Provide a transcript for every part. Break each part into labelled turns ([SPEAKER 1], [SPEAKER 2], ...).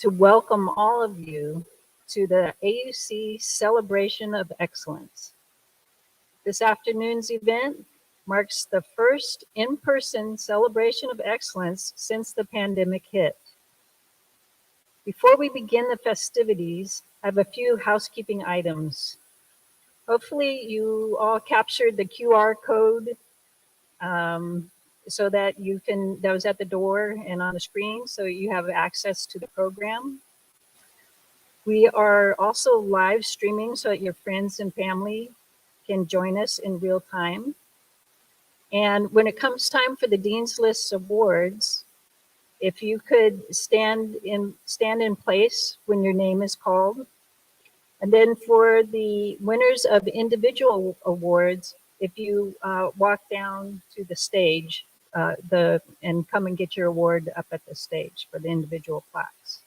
[SPEAKER 1] to welcome all of you to the AUC Celebration of Excellence. This afternoon's event marks the first in-person celebration of excellence since the pandemic hit. Before we begin the festivities, I have a few housekeeping items. Hopefully you all captured the QR code so that that was at the door and on the screen, so you have access to the program. We are also live streaming so that your friends and family can join us in real time. And when it comes time for the Dean's List Awards, if you could stand in place when your name is called. And then for the winners of individual awards, if you walk down to the stage and come and get your award up at the stage for the individual plaques.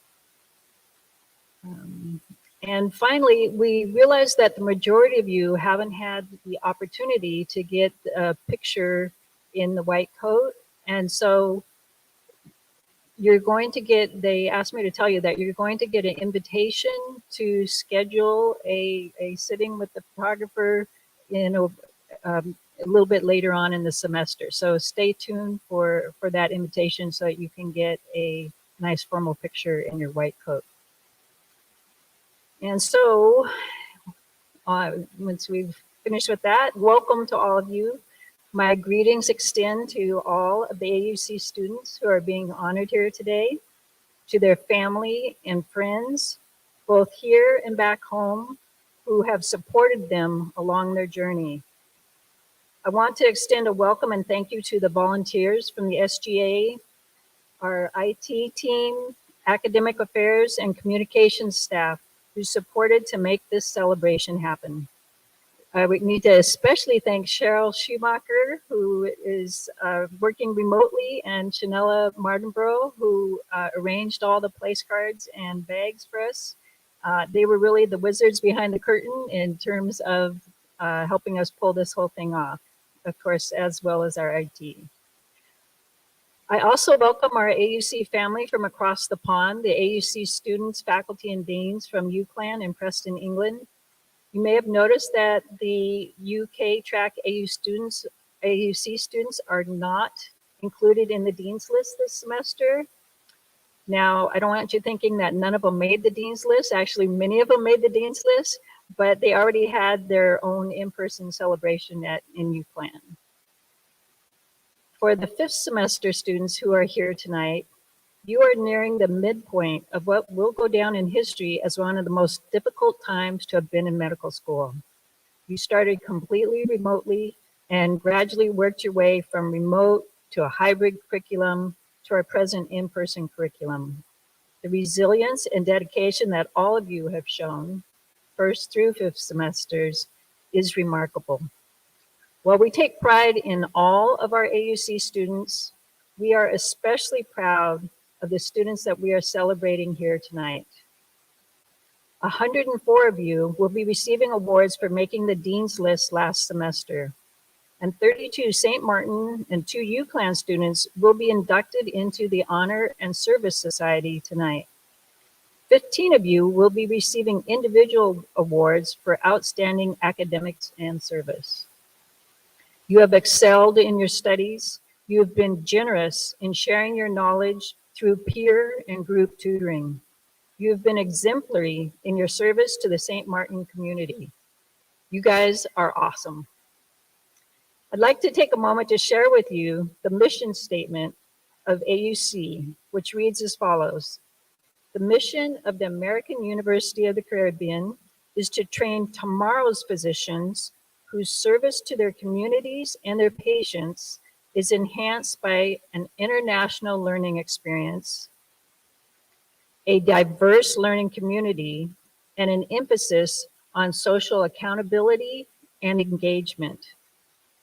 [SPEAKER 1] And finally, we realize that the majority of you haven't had the opportunity to get a picture in the white coat. And so you're going to get, they asked me to tell you that you're going to get an invitation to schedule a sitting with the photographer in a little bit later on in the semester. So stay tuned for that invitation so that you can get a nice formal picture in your white coat. And so once we've finished with that, welcome to all of you. My greetings extend to all of the AUC students who are being honored here today, to their family and friends, both here and back home, who have supported them along their journey. I want to extend a welcome and thank you to the volunteers from the SGA, our IT team, academic affairs, and communications staff who supported to make this celebration happen. We need to especially thank Cheryl Schumacher, who is working remotely, and Chanella Martinborough, who arranged all the place cards and bags for us. They were really the wizards behind the curtain in terms of helping us pull this whole thing off, of course, as well as our IT. I also welcome our AUC family from across the pond, the AUC students, faculty, and deans from UCLan in Preston, England. You may have noticed that the UK track AUC students are not included in the Dean's List this semester. Now, I don't want you thinking that none of them made the Dean's List. Actually, many of them made the Dean's List, but they already had their own in-person celebration in UCLan. For the 5th semester students who are here tonight, you are nearing the midpoint of what will go down in history as one of the most difficult times to have been in medical school. You started completely remotely and gradually worked your way from remote to a hybrid curriculum to our present in-person curriculum. The resilience and dedication that all of you have shown, 1st through 5th semesters, is remarkable. While we take pride in all of our AUC students, we are especially proud of the students that we are celebrating here tonight. 104 of you will be receiving awards for making the Dean's List last semester, and 32 St. Maarten and 2 UCLan students will be inducted into the Honor and Service Society tonight. 15 of you will be receiving individual awards for outstanding academics and service. You have excelled in your studies. You have been generous in sharing your knowledge through peer and group tutoring. You have been exemplary in your service to the St. Maarten community. You guys are awesome. I'd like to take a moment to share with you the mission statement of AUC, which reads as follows. The mission of the American University of the Caribbean is to train tomorrow's physicians whose service to their communities and their patients is enhanced by an international learning experience, a diverse learning community, and an emphasis on social accountability and engagement.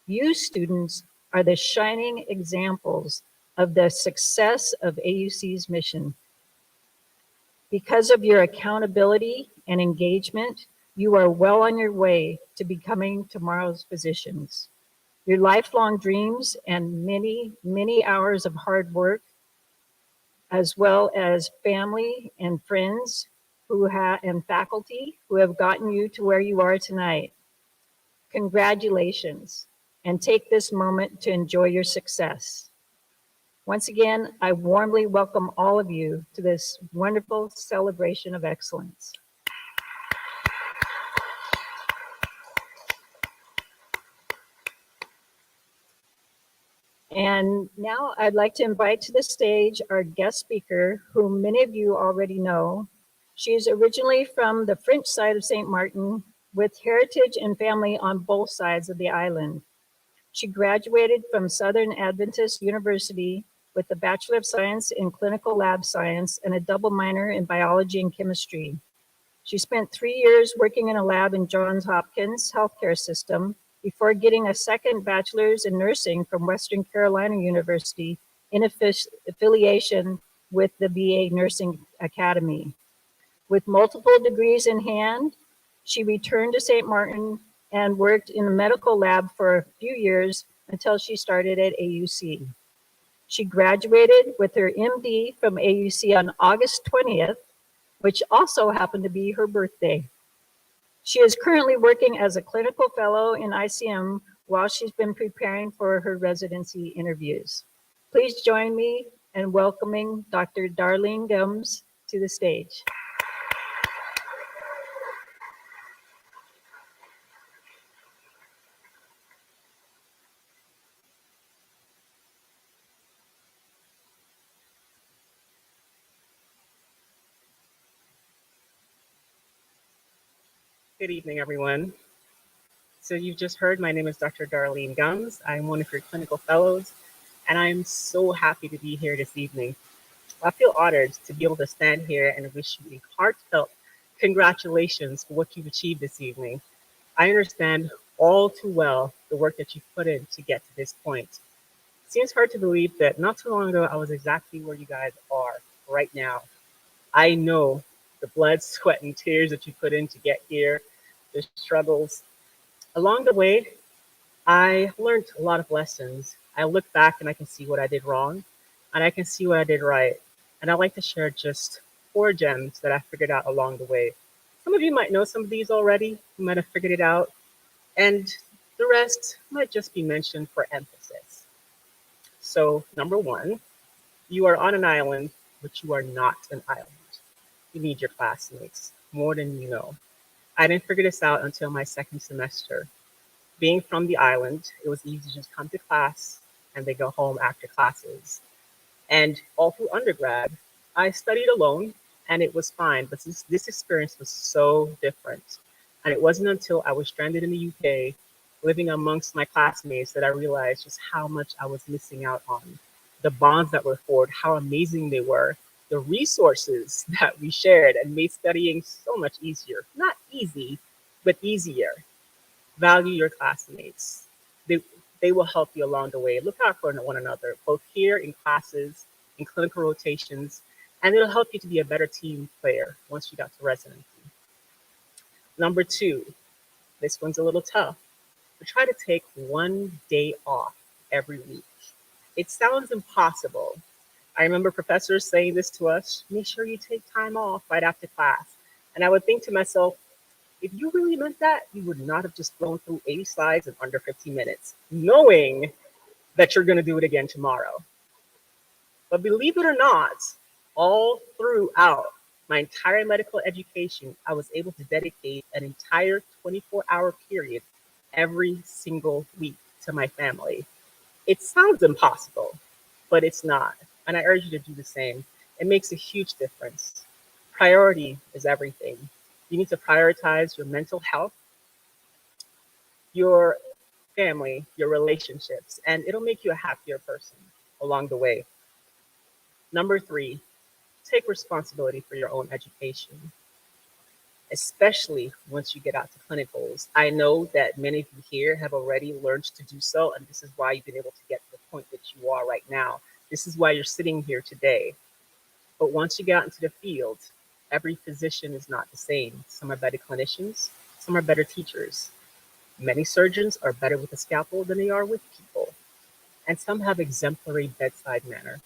[SPEAKER 1] You students are the shining examples of the success of AUC's mission. Because of your accountability and engagement, you are well on your way to becoming tomorrow's physicians. Your lifelong dreams and many, many hours of hard work as well as family and friends and faculty who have gotten you to where you are tonight. Congratulations, and take this moment to enjoy your success. Once again, I warmly welcome all of you to this wonderful celebration of excellence. And now I'd like to invite to the stage our guest speaker, whom many of you already know. She is originally from the French side of St. Maarten, with heritage and family on both sides of the island. She graduated from Southern Adventist University with a Bachelor of Science in Clinical Lab Science and a double minor in Biology and Chemistry. She spent 3 years working in a lab in Johns Hopkins healthcare system before getting a second bachelor's in nursing from Western Carolina University in affiliation with the VA Nursing Academy. With multiple degrees in hand, she returned to St. Maarten and worked in the medical lab for a few years until she started at AUC. She graduated with her MD from AUC on August 20th, which also happened to be her birthday. She is currently working as a clinical fellow in ICM while she's been preparing for her residency interviews. Please join me in welcoming Dr. Darlene Gumbs to the stage.
[SPEAKER 2] Good evening, everyone. So you've just heard, my name is Dr. Darlene Gumbs. I'm one of your clinical fellows, and I'm so happy to be here this evening. I feel honored to be able to stand here and wish you a heartfelt congratulations for what you've achieved this evening. I understand all too well the work that you've put in to get to this point. It seems hard to believe that not too long ago, I was exactly where you guys are right now. I know the blood, sweat, and tears that you put in to get here, the struggles. Along the way, I learned a lot of lessons. I look back and I can see what I did wrong, and I can see what I did right. And I'd like to share just 4 gems that I figured out along the way. Some of you might know some of these already. You might have figured it out. And the rest might just be mentioned for emphasis. So, number 1, you are on an island, but you are not an island. You need your classmates more than you know. I didn't figure this out until my second semester. Being from the island, it was easy to just come to class and then go home after classes. And all through undergrad, I studied alone and it was fine, but this experience was so different. And it wasn't until I was stranded in the UK, living amongst my classmates, that I realized just how much I was missing out on. The bonds that were formed, how amazing they were, the resources that we shared and made studying so much easier. Not easy, but easier. Value your classmates. They will help you along the way. Look out for one another, both here in classes, in clinical rotations, and it'll help you to be a better team player once you got to residency. Number 2, this one's a little tough, but try to take 1 day off every week. It sounds impossible. I remember professors saying this to us: make sure you take time off right after class. And I would think to myself, if you really meant that, you would not have just flown through 80 slides in under 15 minutes, knowing that you're going to do it again tomorrow. But believe it or not, all throughout my entire medical education, I was able to dedicate an entire 24-hour period every single week to my family. It sounds impossible, but it's not. And I urge you to do the same. It makes a huge difference. Priority is everything. You need to prioritize your mental health, your family, your relationships, and it'll make you a happier person along the way. Number 3, take responsibility for your own education, especially once you get out to clinicals. I know that many of you here have already learned to do so, and this is why you've been able to get to the point that you are right now. This is why you're sitting here today. But once you get out into the field, every physician is not the same. Some are better clinicians, some are better teachers. Many surgeons are better with a scalpel than they are with people. And some have exemplary bedside manner.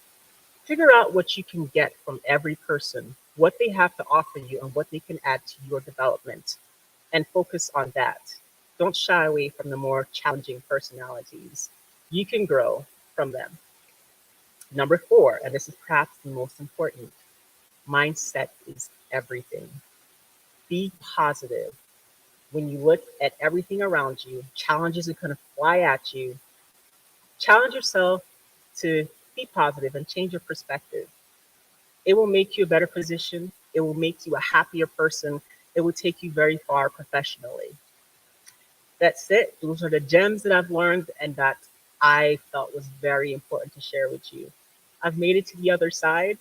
[SPEAKER 2] Figure out what you can get from every person, what they have to offer you, and what they can add to your development, and focus on that. Don't shy away from the more challenging personalities. You can grow from them. Number four, and this is perhaps the most important, mindset is everything. Be positive. When you look at everything around you, challenges are going to fly at you. Challenge yourself to be positive and change your perspective. It will make you a better physician. It will make you a happier person. It will take you very far professionally. That's it. Those are the gems that I've learned and that I felt was very important to share with you. I've made it to the other side.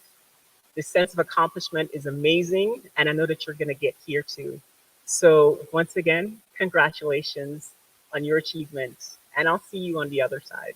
[SPEAKER 2] The sense of accomplishment is amazing, and I know that you're going to get here too. So, once again, congratulations on your achievements, and I'll see you on the other side.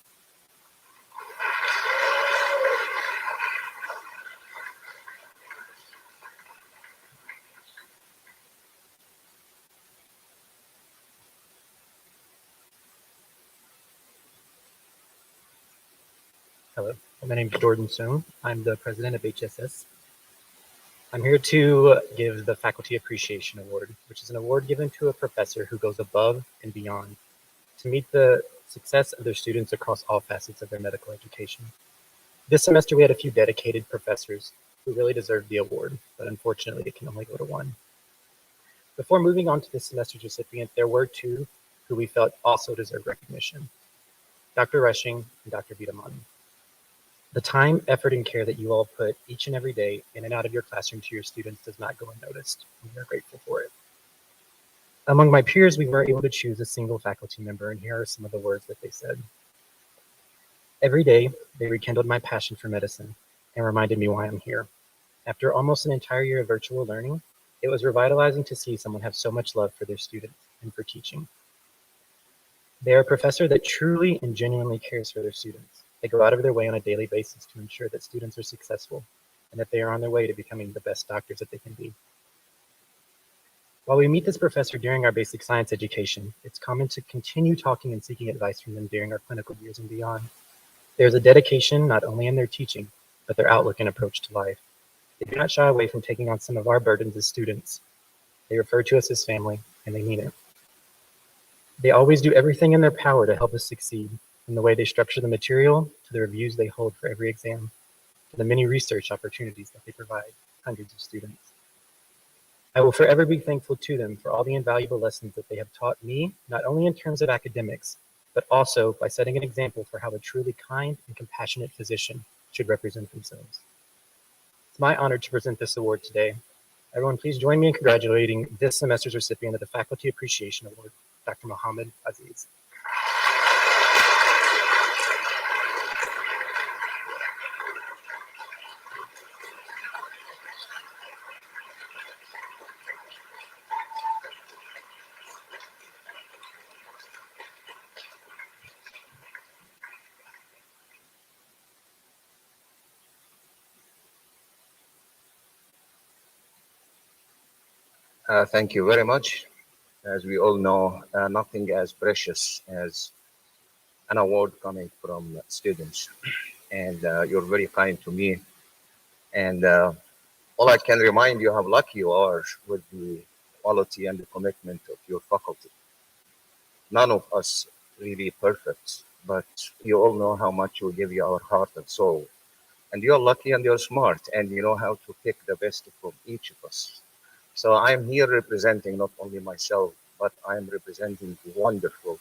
[SPEAKER 3] Hello, my name is Jordan Soong. I'm the president of HSS. I'm here to give the Faculty Appreciation Award, which is an award given to a professor who goes above and beyond to meet the success of their students across all facets of their medical education. This semester, we had a few dedicated professors who really deserved the award, but unfortunately, it can only go to one. Before moving on to this semester's recipient, there were two who we felt also deserved recognition, Dr. Rushing and Dr. Vitamani. The time, effort, and care that you all put each and every day in and out of your classroom to your students does not go unnoticed, and we are grateful for it. Among my peers, we were able to choose a single faculty member, and here are some of the words that they said. Every day, they rekindled my passion for medicine and reminded me why I'm here. After almost an entire year of virtual learning, it was revitalizing to see someone have so much love for their students and for teaching. They are a professor that truly and genuinely cares for their students. They go out of their way on a daily basis to ensure that students are successful and that they are on their way to becoming the best doctors that they can be. While we meet this professor during our basic science education, it's common to continue talking and seeking advice from them during our clinical years and beyond. There's a dedication not only in their teaching, but their outlook and approach to life. They do not shy away from taking on some of our burdens as students. They refer to us as family, and they mean it. They always do everything in their power to help us succeed, from the way they structure the material, to the reviews they hold for every exam, to the many research opportunities that they provide hundreds of students. I will forever be thankful to them for all the invaluable lessons that they have taught me, not only in terms of academics, but also by setting an example for how a truly kind and compassionate physician should represent themselves. It's my honor to present this award today. Everyone, please join me in congratulating this semester's recipient of the Faculty Appreciation Award, Dr. Mohamed Aziz.
[SPEAKER 4] Thank you very much. As we all know, nothing as precious as an award coming from students. And you're very kind to me. And all I can remind you how lucky you are with the quality and the commitment of your faculty. None of us really perfect, but you all know how much we give you our heart and soul. And you're lucky and you're smart, and you know how to pick the best from each of us. So I'm here representing not only myself, but I'm representing the wonderful,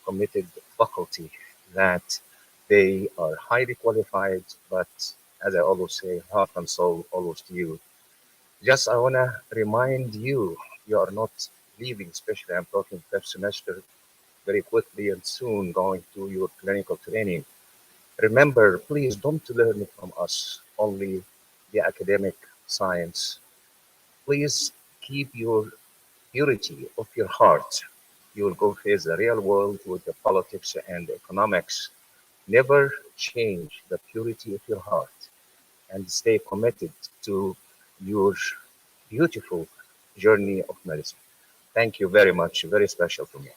[SPEAKER 4] committed faculty that they are highly qualified, but as I always say, heart and soul always to you. Just I want to remind you, you are not leaving, especially I'm talking fifth semester, very quickly and soon going to your clinical training. Remember, please don't learn from us only the academic science. Please keep your purity of your heart. You will go face the real world with the politics and the economics. Never change the purity of your heart and stay committed to your beautiful journey of medicine. Thank you very much. Very special to me.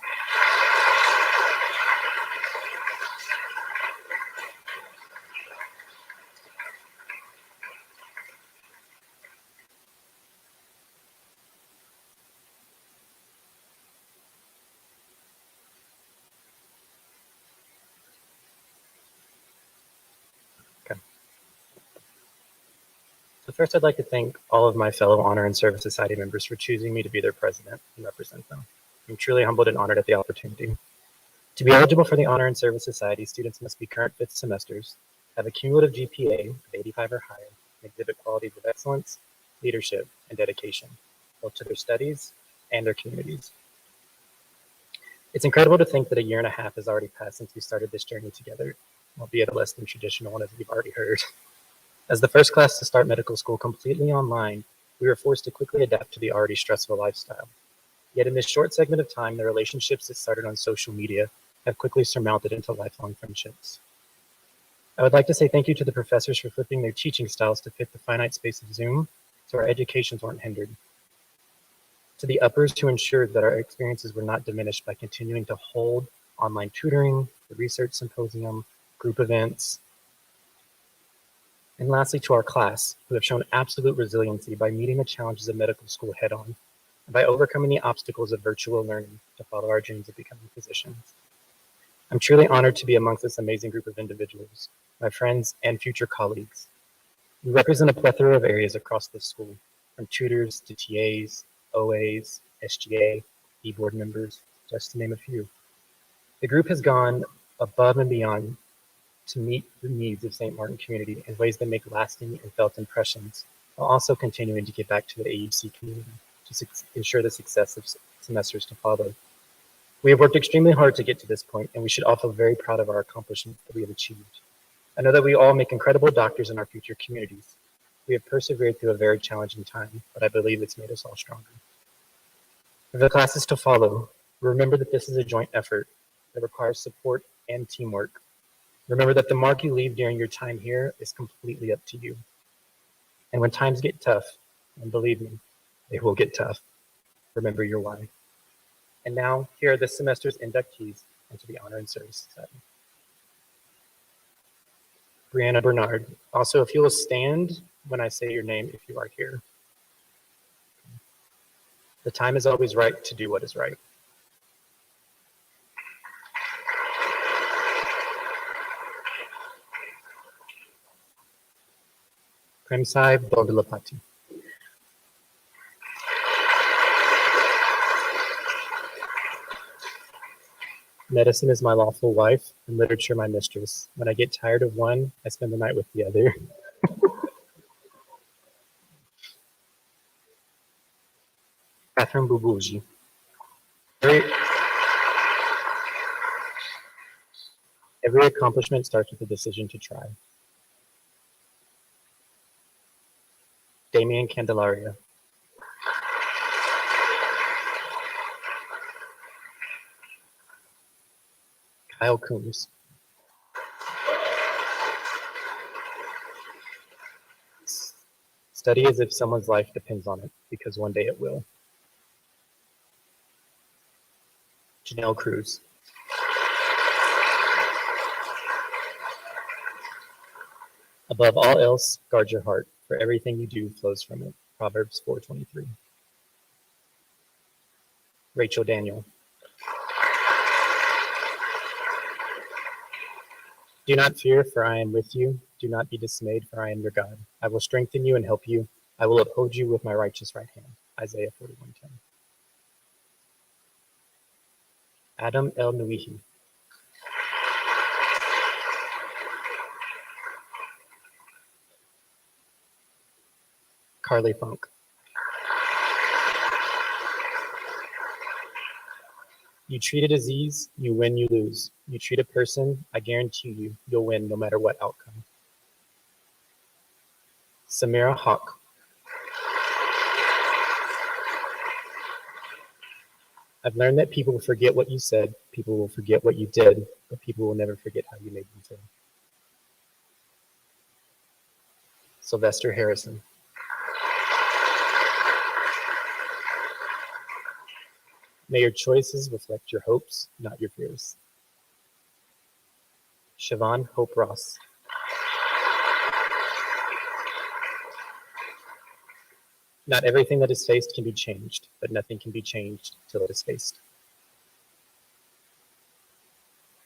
[SPEAKER 3] first, I'd like to thank all of my fellow Honor and Service Society members for choosing me to be their president and represent them. I'm truly humbled and honored at the opportunity. To be eligible for the Honor and Service Society, students must be current fifth semesters, have a cumulative GPA of 85 or higher, and exhibit qualities of excellence, leadership, and dedication, both to their studies and their communities. It's incredible to think that a year and a half has already passed since we started this journey together, albeit a less than traditional one, as we've already heard. As the first class to start medical school completely online, we were forced to quickly adapt to the already stressful lifestyle. Yet in this short segment of time, the relationships that started on social media have quickly surmounted into lifelong friendships. I would like to say thank you to the professors for flipping their teaching styles to fit the finite space of Zoom, so our educations weren't hindered. To the uppers who ensured that our experiences were not diminished by continuing to hold online tutoring, the research symposium, group events. And lastly, to our class, who have shown absolute resiliency by meeting the challenges of medical school head on, and by overcoming the obstacles of virtual learning to follow our dreams of becoming physicians. I'm truly honored to be amongst this amazing group of individuals, my friends and future colleagues. We represent a plethora of areas across this school, from tutors to TAs, OAs, SGA, E-board members, just to name a few. The group has gone above and beyond to meet the needs of St. Maarten community in ways that make lasting and felt impressions, while also continuing to give back to the AUC community to ensure the success of semesters to follow. We have worked extremely hard to get to this point, and we should all feel very proud of our accomplishments that we have achieved. I know that we all make incredible doctors in our future communities. We have persevered through a very challenging time, but I believe it's made us all stronger. For the classes to follow, remember that this is a joint effort that requires support and teamwork. Remember that the mark you leave during your time here is completely up to you. And when times get tough, and believe me, they will get tough, remember your why. And now, here are this semester's inductees into the Honor and Service Society. Brianna Bernard. Also, if you will stand when I say your name if you are here. The time is always right to do what is right. Premsai Bogdalapati. Medicine is my lawful wife, and literature my mistress. When I get tired of one, I spend the night with the other. Catherine Bubuji. Every accomplishment starts with a decision to try. Damien Candelaria. Kyle Coombs. Study as if someone's life depends on it, because one day it will. Janelle Cruz. Above all else, guard your heart, for everything you do flows from it. Proverbs 4:23. Rachel Daniel. Do not fear, for I am with you. Do not be dismayed, for I am your God. I will strengthen you and help you. I will uphold you with my righteous right hand. Isaiah 41:10. Adam El Nuihi. Carly Funk. You treated Aziz, you win, you lose. You treat a person, I guarantee you, you'll win no matter what outcome. Samira Hawk. I've learned that people will forget what you said, people will forget what you did, but people will never forget how you made them feel. Sylvester Harrison. May your choices reflect your hopes, not your fears. Siobhan Hope Ross. Not everything that is faced can be changed, but nothing can be changed till it is faced.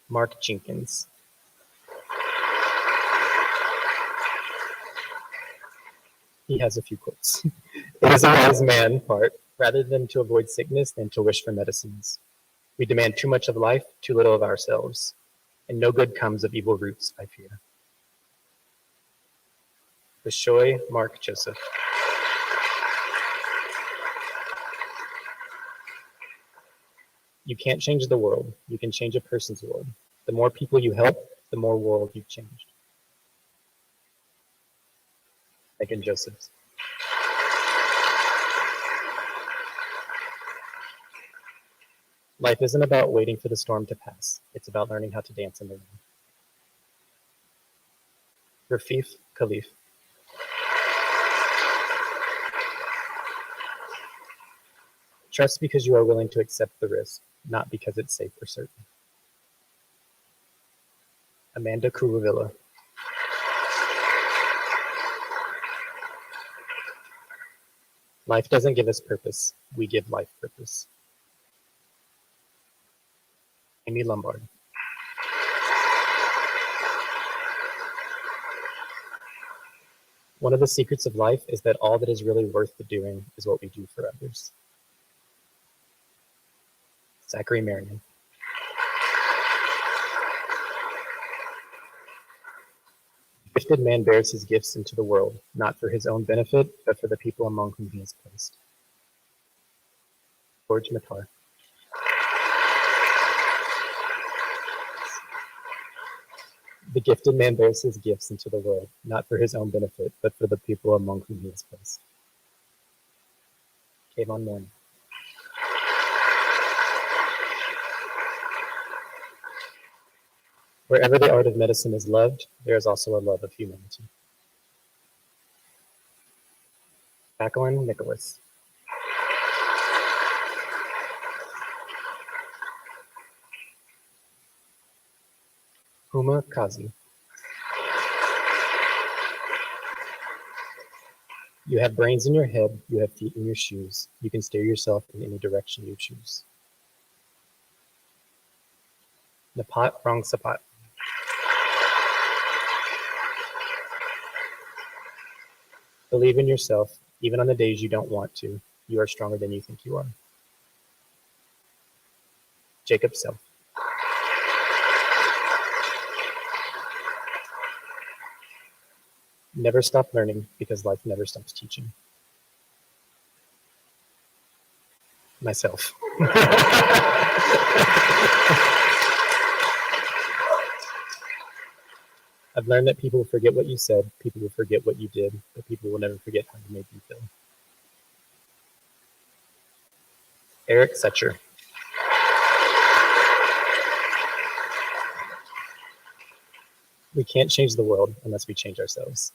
[SPEAKER 3] Mark Jenkins. He has a few quotes. It is a wise man part, rather than to avoid sickness than to wish for medicines. We demand too much of life, too little of ourselves, and no good comes of evil roots, I fear. Bishoy Mark Joseph. You can't change the world. You can change a person's world. The more people you help, the more world you've changed. Megan Josephs. Life isn't about waiting for the storm to pass. It's about learning how to dance in the rain. Rafif Khalif. Trust because you are willing to accept the risk, not because it's safe or certain. Amanda Kuruvilla. Life doesn't give us purpose. We give life purpose. Amy Lombard. One of the secrets of life is that all that is really worth the doing is what we do for others. Zachary Marion. The gifted man bears his gifts into the world, not for his own benefit, but for the people among whom he is placed. George Matar. The gifted man bears his gifts into the world, not for his own benefit, but for the people among whom he is placed. Kayvon Moore. Wherever the art of medicine is loved, there is also a love of humanity. Jacqueline Nicholas. Huma Kazi. You have brains in your head, you have feet in your shoes. You can steer yourself in any direction you choose. Napat Rang Sapat. Believe in yourself, even on the days you don't want to. You are stronger than you think you are. Jacob Self. Never stop learning because life never stops teaching. Myself. I've learned that people will forget what you said, people will forget what you did, but people will never forget how you made them feel. Eric Setcher. We can't change the world unless we change ourselves.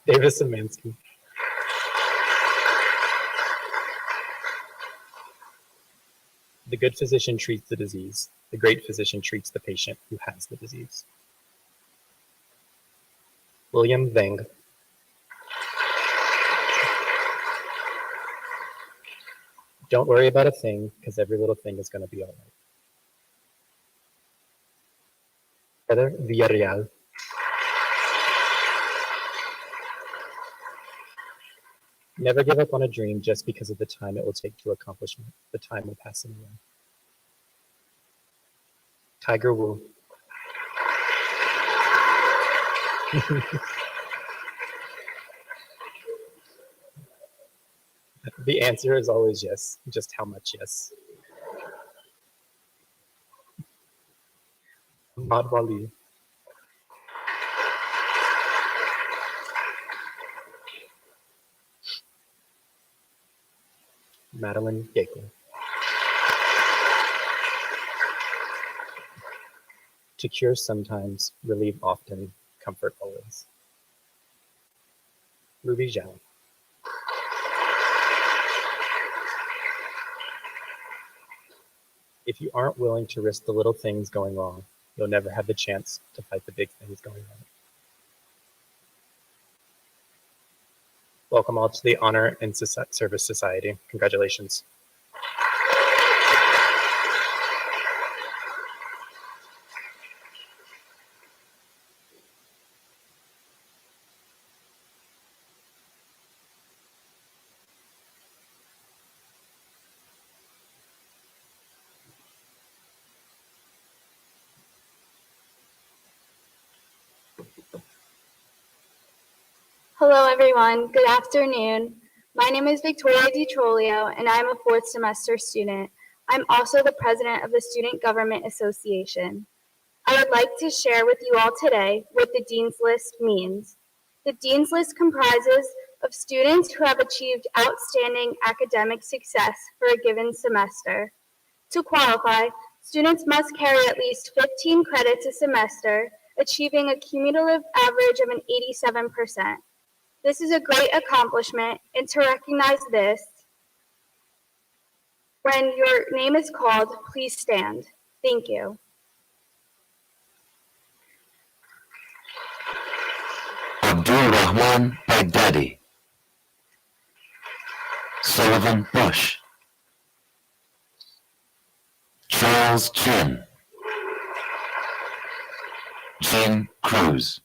[SPEAKER 3] David Szymanski. The good physician treats the disease. The great physician treats the patient who has the disease. William Veng. Don't worry about a thing, because every little thing is going to be all right. Heather Villarreal. Never give up on a dream just because of the time it will take to accomplishment. The time will pass anyway. Tiger Wu. The answer is always yes. Just how much yes? Ahmad Wali. Madeline Gakel. To cure sometimes, relieve often, comfort always. Ruby Zhao. If you aren't willing to risk the little things going wrong, you'll never have the chance to fight the big things going wrong. Welcome all to the Honor and Service Society. Congratulations.
[SPEAKER 5] Hello, everyone. Good afternoon. My name is Victoria DiTrolio, and I'm a fourth semester student. I'm also the president of the Student Government Association. I would like to share with you all today what the Dean's List means. The Dean's List comprises of students who have achieved outstanding academic success for a given semester. To qualify, students must carry at least 15 credits a semester, achieving a cumulative average of an 87%. This is a great accomplishment, and to recognize this, when your name is called, please stand. Thank you.
[SPEAKER 6] Abdul Rahman Baghdadi, Sullivan Bush, Charles Chin, Jean Cruz,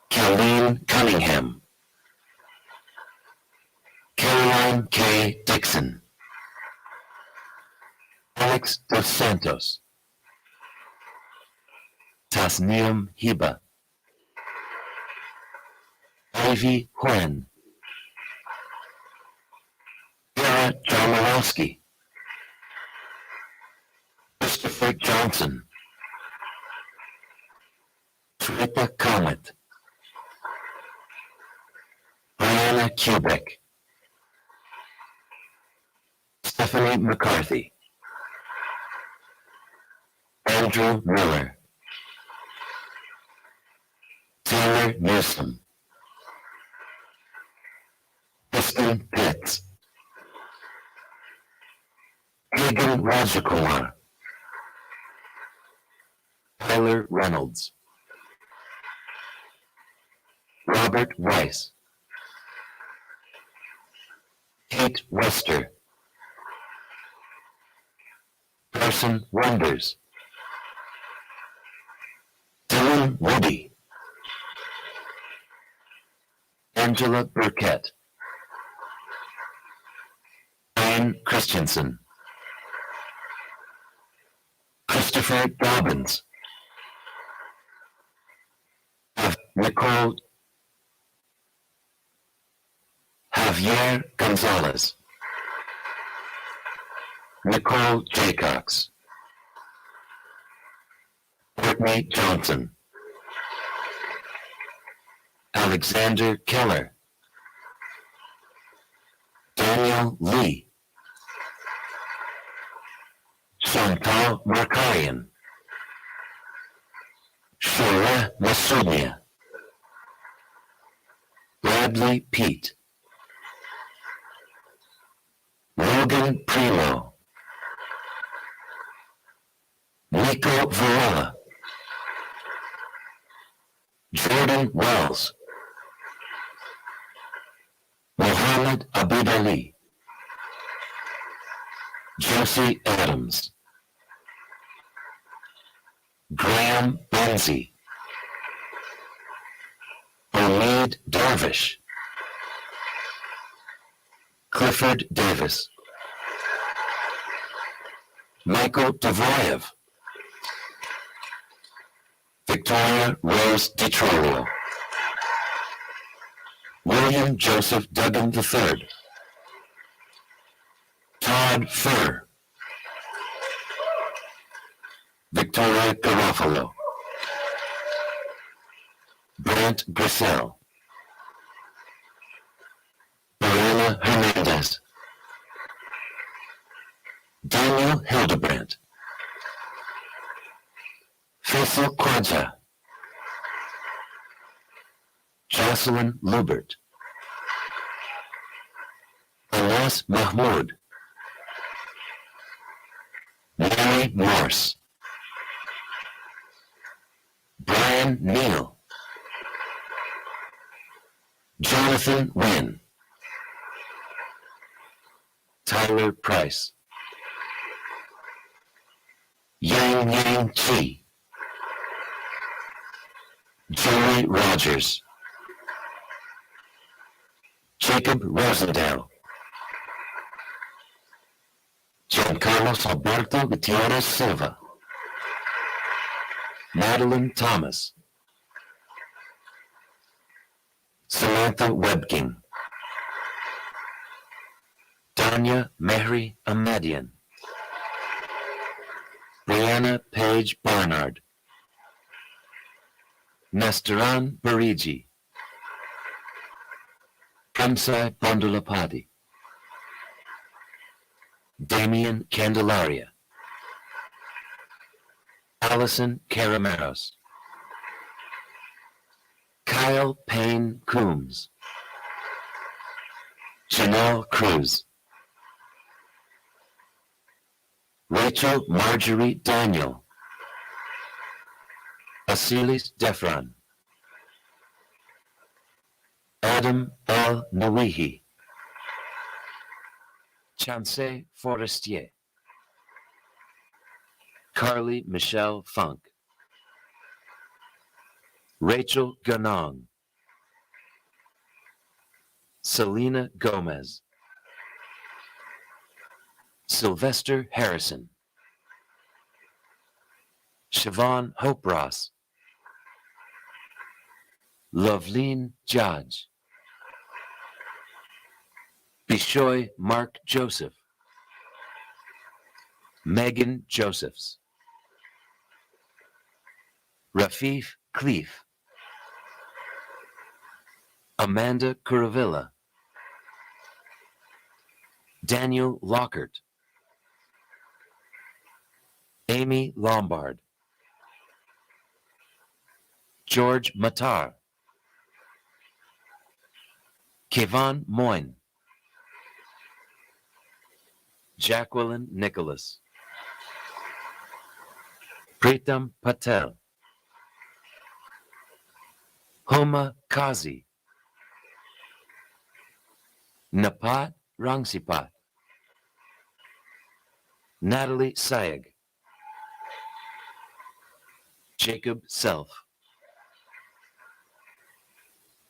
[SPEAKER 6] Colleen Cunningham, Caroline K. Dixon, Alex Dos Santos, Tasneem Hiba, Ivy Huen, Vera Jarmalowski, Christopher Johnson, Trita Comet, Brianna Kubek, Stephanie McCarthy, Andrew Miller, Taylor Newsom, Kristen Pitts, Hagan Rajakumar, Tyler Reynolds, Robert Weiss, Kate Wester, Carson Wonders, Dylan Woody, Angela Burkett, Ryan Christensen, Christopher Dobbins, Nicole Javier Gonzalez, Nicole Jaycox, Courtney Johnson, Alexander Keller, Daniel Lee, Chantal Markarian, Shura Masudia, Bradley Pete, Logan Primo, Nico Varela, Jordan Wells, Mohamed Abid Ali, Josie Adams, Graham Benzie, Omid Darvish, Clifford Davis, Michael Devoyev, Victoria Rose DiTrolio, William Joseph Duggan III, Todd Furr, Victoria Garofalo, Brant Grissel, Mariana Hernandez, Daniel Hildebrandt, Faisal Khwaja, Jocelyn Lubert, Anas Mahmoud, Mary Morse, Brian Neal, Jonathan Wynn, Tyler Price, Yang Yang Chi, Joey Rogers, Jacob Rosendale, Giancarlos Alberto Gutierrez Silva, Madeline Thomas, Samantha Webking, Danya Mehri Ahmadian, Brianna Page Barnard, Nestoran Barigi, Premsai Bandulapadi, Damian Candelaria, Allison Carameros, Kyle Payne Coombs, Janelle Cruz, Rachel Marjorie Daniel, Asilis Defran, Adam L. Nawihi, Chancey Forestier, Carly Michelle Funk, Rachel Ganong, Selena Gomez, Sylvester Harrison, Siobhan Hope Ross, Loveleen Judge, Bishoy Mark Joseph, Megan Josephs, Rafif Cleef, Amanda Curavilla, Daniel Lockhart, Amy Lombard, George Matar, Kevon Moyne, Jacqueline Nicholas, Pritam Patel, Homa Kazi, Napat Rangsipat, Natalie Sayeg, Jacob Self,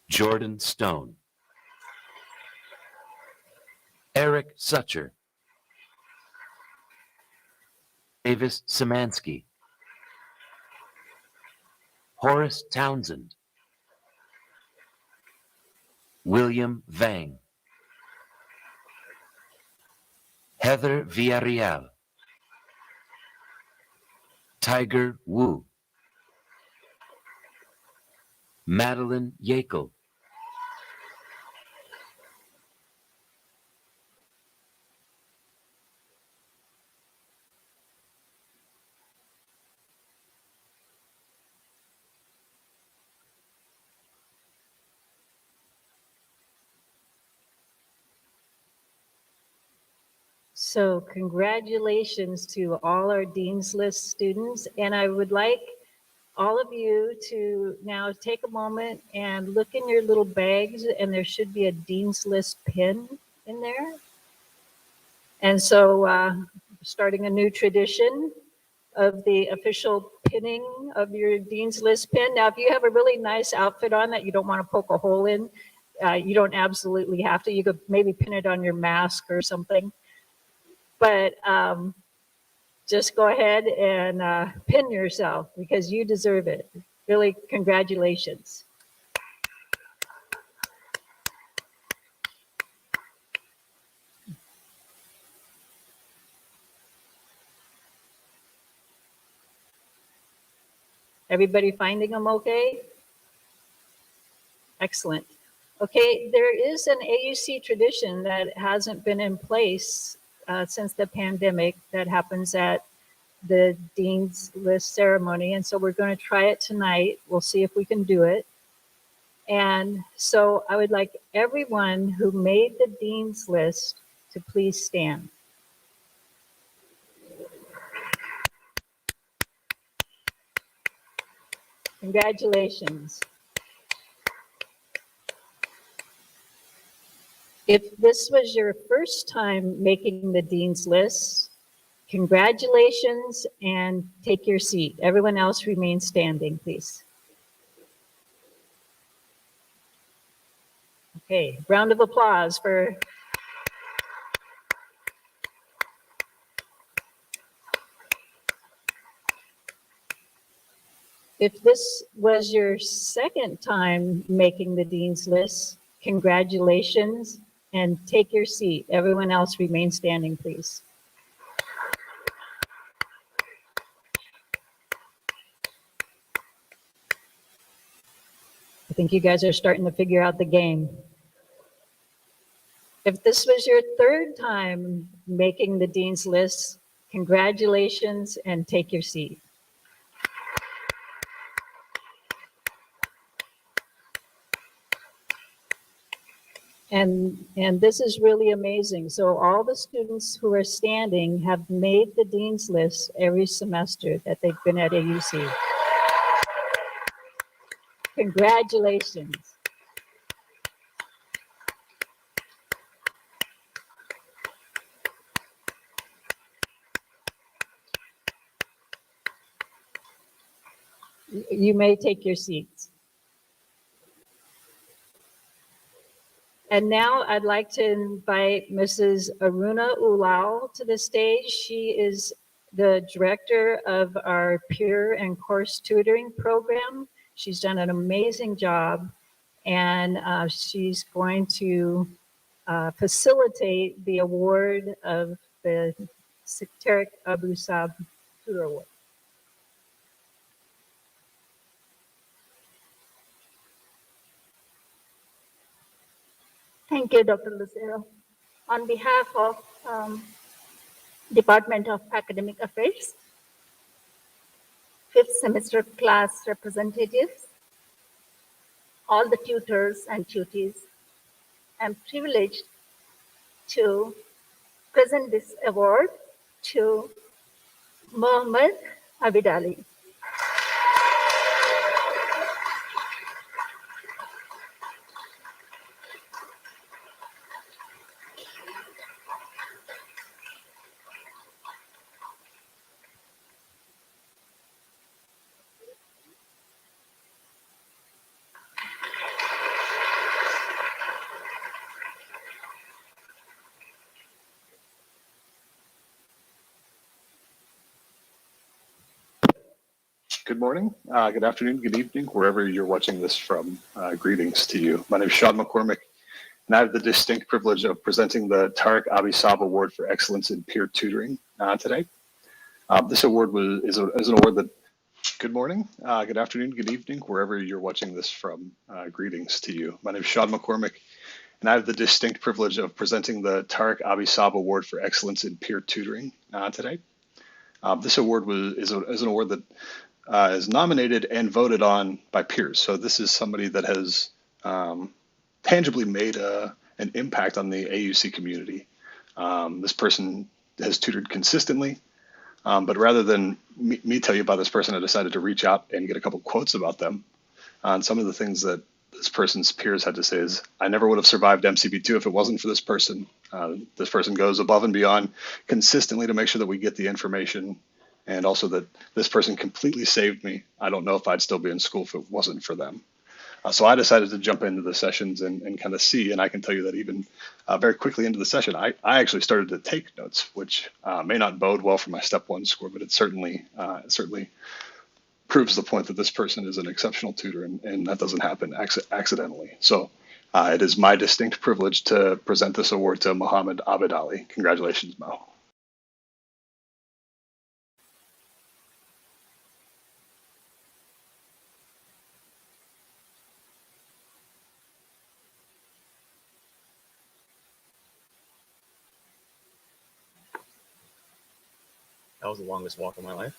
[SPEAKER 6] Jordan Stone, Eric Sucher, Davis Szymanski, Horace Townsend, William Vang, Heather Villarreal, Tiger Wu, Madeline Yakel,
[SPEAKER 1] So congratulations to all our Dean's List students. And I would like all of you to now take a moment and look in your little bags, and there should be a Dean's List pin in there. And so starting a new tradition of the official pinning of your Dean's List pin. Now, if you have a really nice outfit on that you don't want to poke a hole in, you don't absolutely have to. You could maybe pin it on your mask or something. But just go ahead and pin yourself because you deserve it. Really, congratulations. Everybody finding them okay? Excellent. Okay, there is an AUC tradition that hasn't been in place since the pandemic that happens at the Dean's List ceremony. And so we're going to try it tonight. We'll see if we can do it. And so I would like everyone who made the Dean's List to please stand. Congratulations. If this was your first time making the Dean's List, congratulations and take your seat. Everyone else remain standing, please. Okay, round of applause for If this was your second time making the Dean's List, congratulations and take your seat. Everyone else remain standing, please. I think you guys are starting to figure out the game. If this was your third time making the Dean's List, congratulations and take your seat. And this is really amazing. So all the students who are standing have made the Dean's List every semester that they've been at AUC. Congratulations. You may take your seats. And now I'd like to invite Mrs. Aruna Ulal to the stage. She is the director of our peer and course tutoring program. She's done an amazing job, and she's going to facilitate the award of the Tarik Abisab Tutor Award.
[SPEAKER 7] Thank you, Dr. Lucero. On behalf of Department of Academic Affairs, fifth semester class representatives, all the tutors and tutees, I'm privileged to present this award to Mohamed Abidali.
[SPEAKER 8] Good morning, good afternoon, good evening, wherever you're watching this from. Greetings to you. My name is Sean McCormick, and I have the distinct privilege of presenting the Tarik Abisab Award for Excellence in Peer Tutoring today. This award is an award that, good morning, good afternoon, good evening, wherever you're watching this from. Greetings to you. My name is Sean McCormick, and I have the distinct privilege of presenting the Tarik Abisab Award for Excellence in Peer Tutoring today. This award is an award that is nominated and voted on by peers. So this is somebody that has tangibly made an impact on the AUC community. This person has tutored consistently, but rather than me tell you about this person, I decided to reach out and get a couple quotes about them. And some of the things that this person's peers had to say is, I never would have survived MCB2 if it wasn't for this person. This person goes above and beyond consistently to make sure that we get the information, and also that this person completely saved me. I don't know if I'd still be in school if it wasn't for them. So I decided to jump into the sessions and kind of see, and I can tell you that even very quickly into the session, I actually started to take notes, which may not bode well for my step one score, but it certainly proves the point that this person is an exceptional tutor, and that doesn't happen accidentally. So it is my distinct privilege to present this award to Mohamed Abidali. Congratulations, Mo.
[SPEAKER 3] That was the longest walk of my life.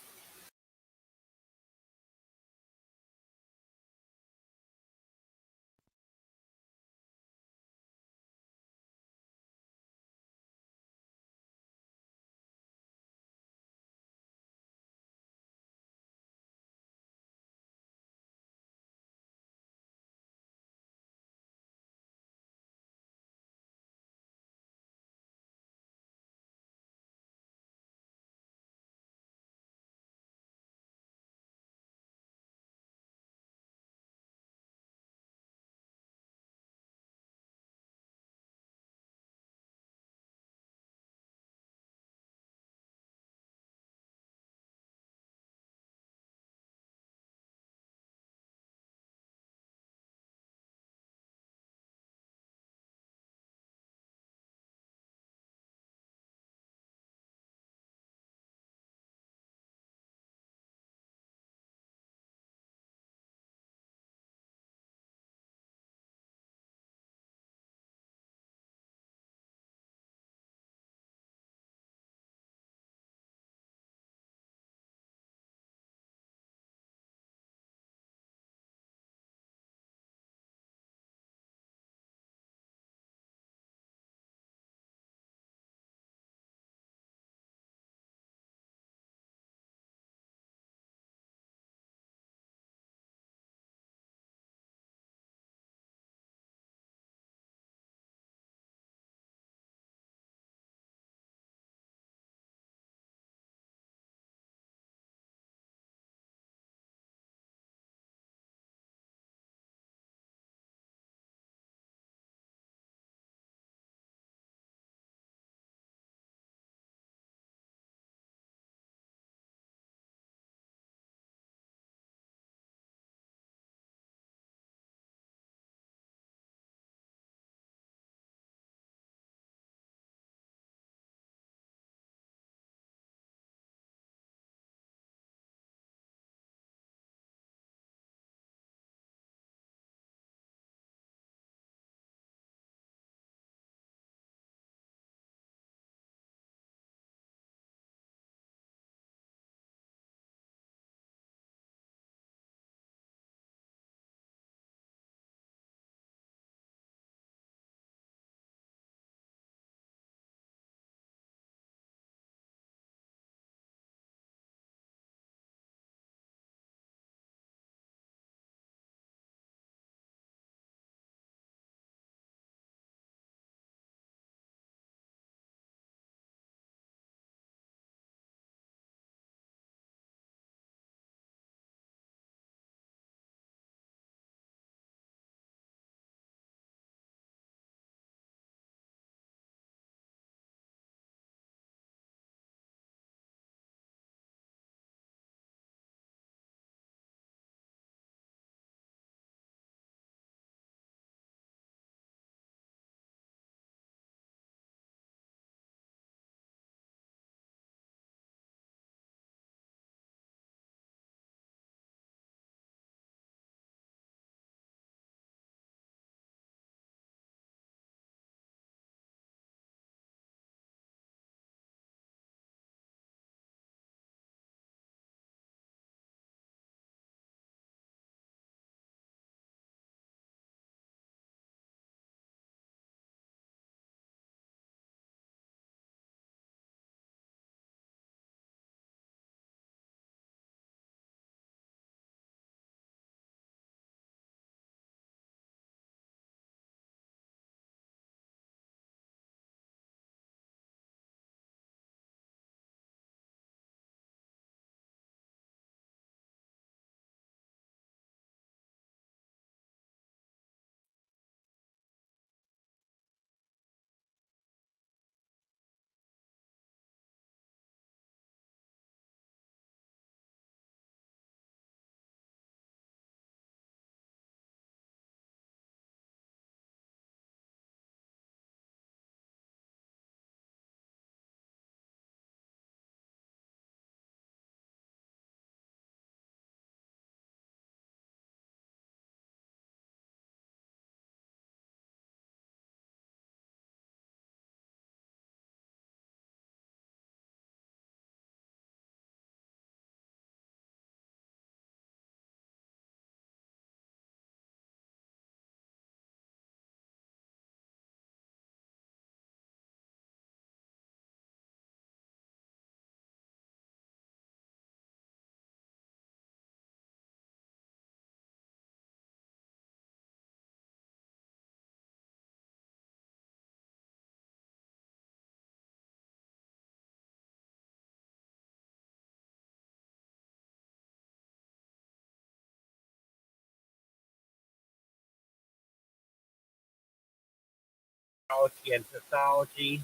[SPEAKER 9] Physiology and Pathology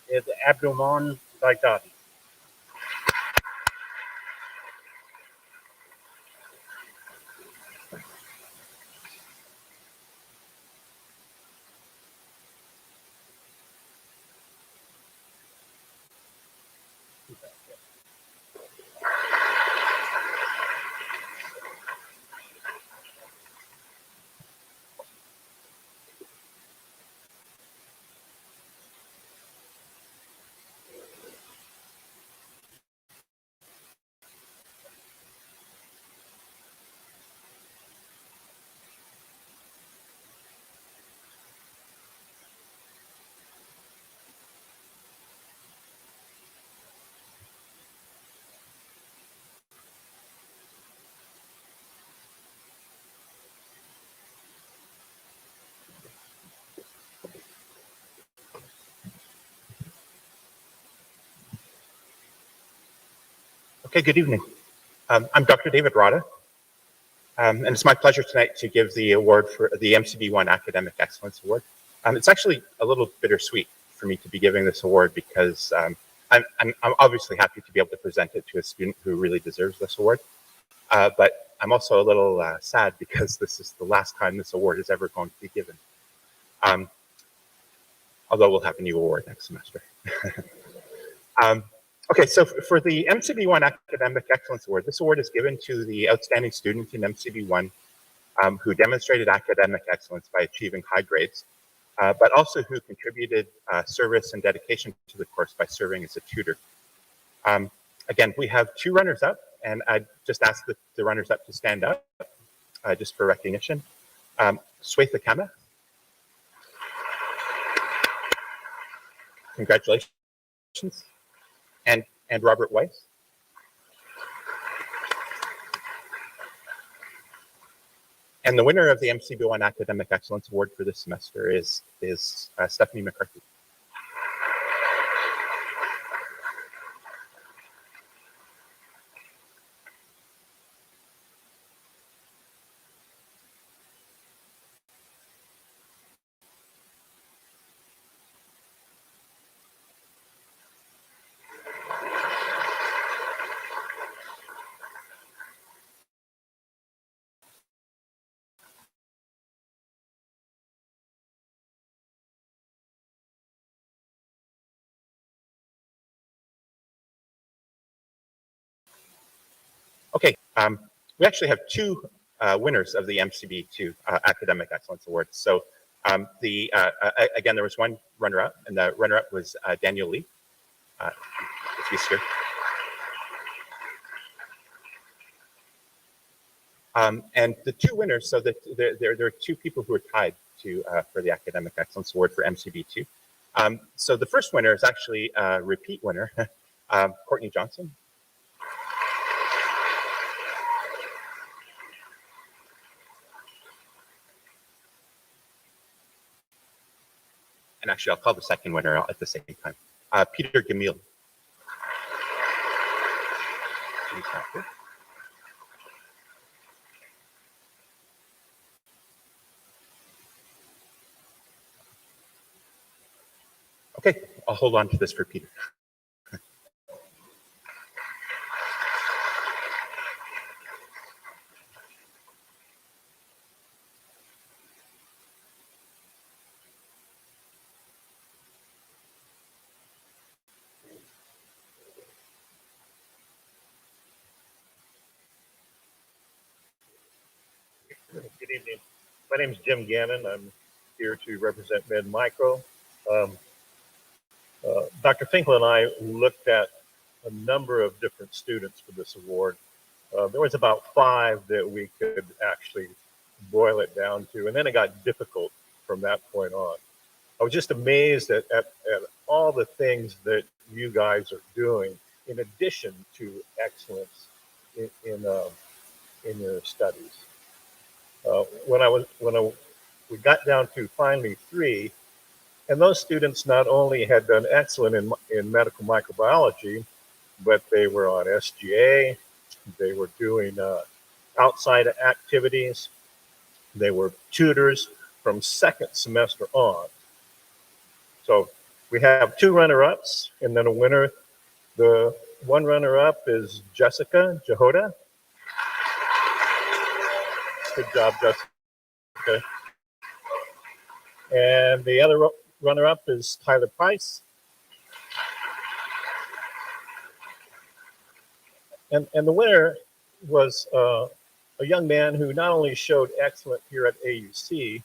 [SPEAKER 9] is Abdulman Baidati.
[SPEAKER 10] Okay, good evening. I'm Dr. David Rada, and it's my pleasure tonight to give the award for the MCB1 Academic Excellence Award. It's actually a little bittersweet for me to be giving this award because I'm obviously happy to be able to present it to a student who really deserves this award, but I'm also a little sad because this is the last time this award is ever going to be given, although we'll have a new award next semester. Okay, so for the MCB1 Academic Excellence Award, this award is given to the outstanding student in MCB1 who demonstrated academic excellence by achieving high grades, but also who contributed service and dedication to the course by serving as a tutor. Again, we have two runners-up, and I just ask the runners-up to stand up just for recognition. Swetha Kama. Congratulations. And Robert Weiss. And the winner of the MCB1 Academic Excellence Award for this semester is Stephanie McCarthy. Okay, we actually have two winners of the MCB2 Academic Excellence Awards. So again, there was one runner-up, and the runner-up was Daniel Lee, if he's here. And the two winners, so there are two people who are tied for the Academic Excellence Award for MCB2. So the first winner is actually a repeat winner, Courtney Johnson. And actually, I'll call the second winner at the same time. Peter Gamil. Okay, I'll hold on to this for Peter.
[SPEAKER 9] Good evening. My name is Jim Gannon. I'm here to represent Med Micro. Dr. Finkel and I looked at a number of different students for this award. There was about 5 that we could actually boil it down to, and then it got difficult from that point on. I was just amazed at all the things that you guys are doing in addition to excellence in your studies. We got down to finally 3, and those students not only had done excellent in medical microbiology, but they were on SGA, they were doing outside activities, they were tutors from second semester on. So we have two runner-ups and then a winner. The one runner-up is Jessica Jehoda. Good job, Jessica. And the other runner-up is Tyler Price. And the winner was a young man who not only showed excellent here at AUC,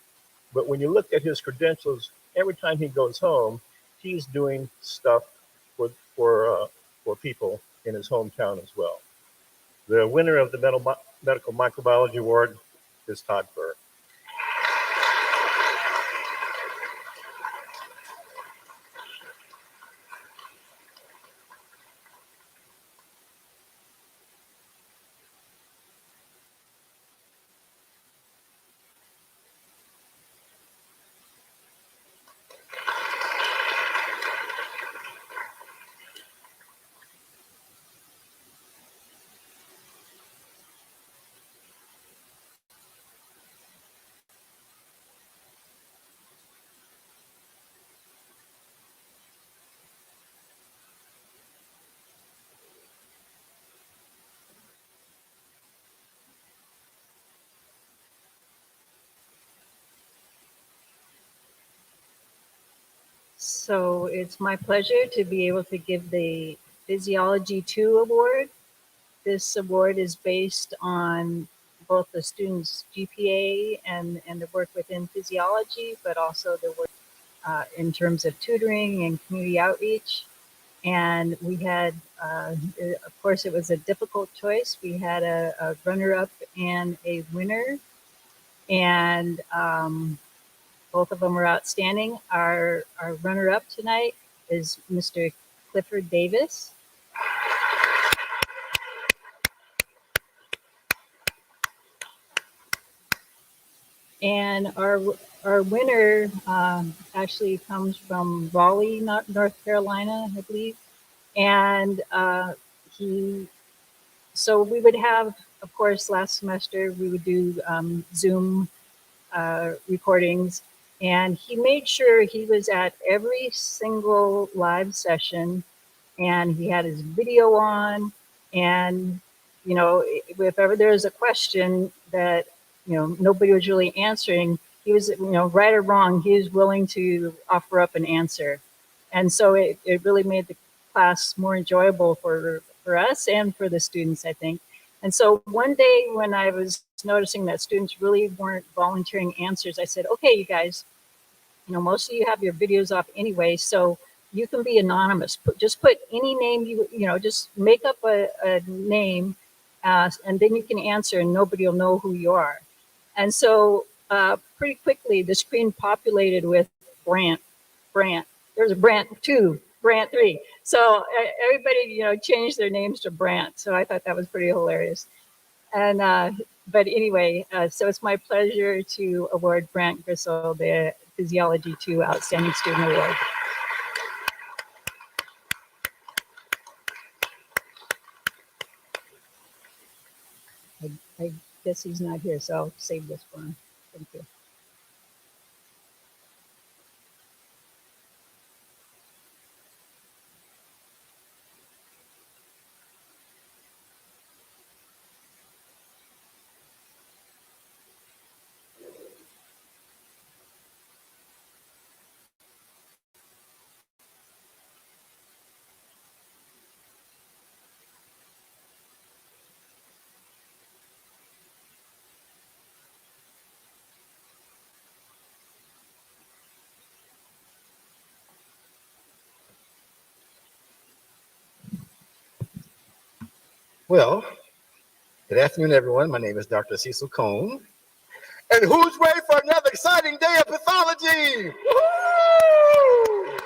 [SPEAKER 9] but when you look at his credentials, every time he goes home, he's doing stuff for people in his hometown as well. The winner of the Medical Microbiology Award is Todd Burr.
[SPEAKER 1] So it's my pleasure to be able to give the Physiology 2 award. This award is based on both the students' GPA and the work within physiology, but also the work in terms of tutoring and community outreach. And we had, of course, it was a difficult choice. We had a runner-up and a winner, and both of them were outstanding. Our runner-up tonight is Mr. Clifford Davis. And our winner actually comes from Raleigh, North Carolina, I believe. And so we would have, of course, last semester we would do Zoom recordings, and he made sure he was at every single live session, and he had his video on, and you know, if ever there's a question that nobody was really answering, he was, right or wrong, he was willing to offer up an answer. And so it really made the class more enjoyable for us and for the students, I think. And so one day when I was noticing that students really weren't volunteering answers, I said, okay, you guys, most of you have your videos off anyway, so you can be anonymous. Just put any name just make up a name, and then you can answer and nobody will know who you are. And so pretty quickly the screen populated with Brant. There's a Brant 2, Brant 3. So everybody, changed their names to Brant. So I thought that was pretty hilarious. And but anyway, so it's my pleasure to award Brant Gristle the Physiology 2 Outstanding Student Award. I guess he's not here, so I'll save this for him. Thank you.
[SPEAKER 11] Well, good afternoon, everyone. My name is Dr. Cecil Cone. And who's ready for another exciting day of pathology? Woo!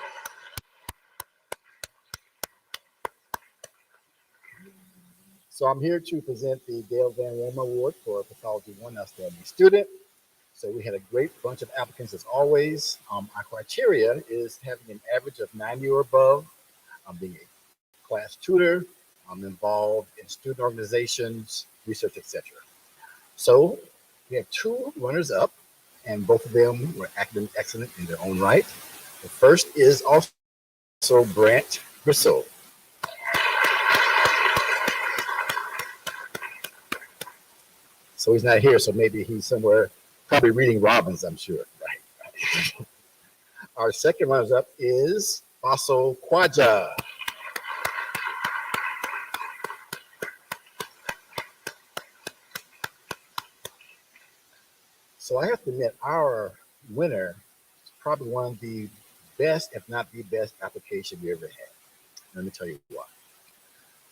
[SPEAKER 11] So I'm here to present the Dale Van Roma Award for Pathology 1 Outstanding Student. So we had a great bunch of applicants as always. Our criteria is having an average of 90 or above, being a class tutor, involved in student organizations, research, etc. So we have two runners up, and both of them were academic excellent in their own right. The first is also Brant Gristle. So he's not here, so maybe he's somewhere, probably reading Robbins, I'm sure. Right. Our second runners-up is Faso Kwaja. So I have to admit, our winner is probably one of the best, if not the best, application we ever had. Let me tell you why.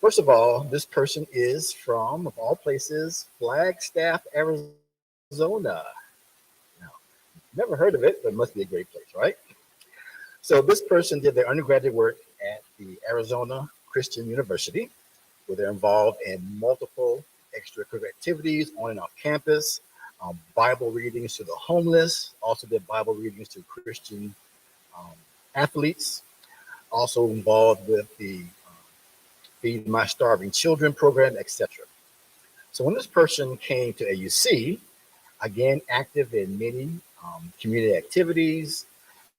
[SPEAKER 11] First of all, this person is from, of all places, Flagstaff, Arizona. Now, never heard of it, but it must be a great place, right? So this person did their undergraduate work at the Arizona Christian University, where they're involved in multiple extracurricular activities on and off campus, Bible readings to the homeless, also did Bible readings to Christian athletes, also involved with the Feed My Starving Children program, etc. So when this person came to AUC, again, active in many community activities,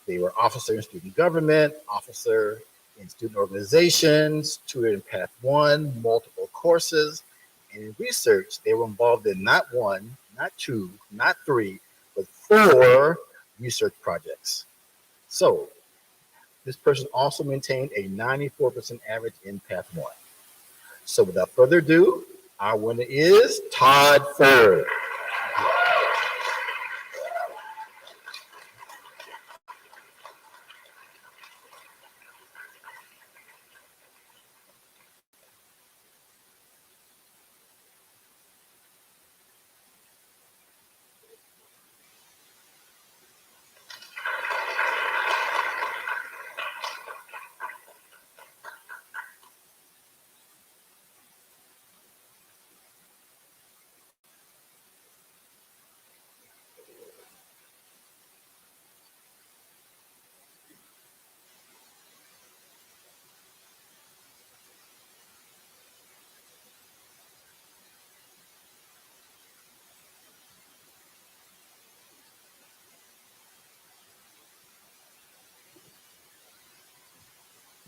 [SPEAKER 11] they were officer in student government, officer in student organizations, tutored in Path 1, multiple courses, and in research, they were involved in not one, not two, not three, but 4 research projects. So this person also maintained a 94% average in Path 1. So without further ado, our winner is Todd Ford.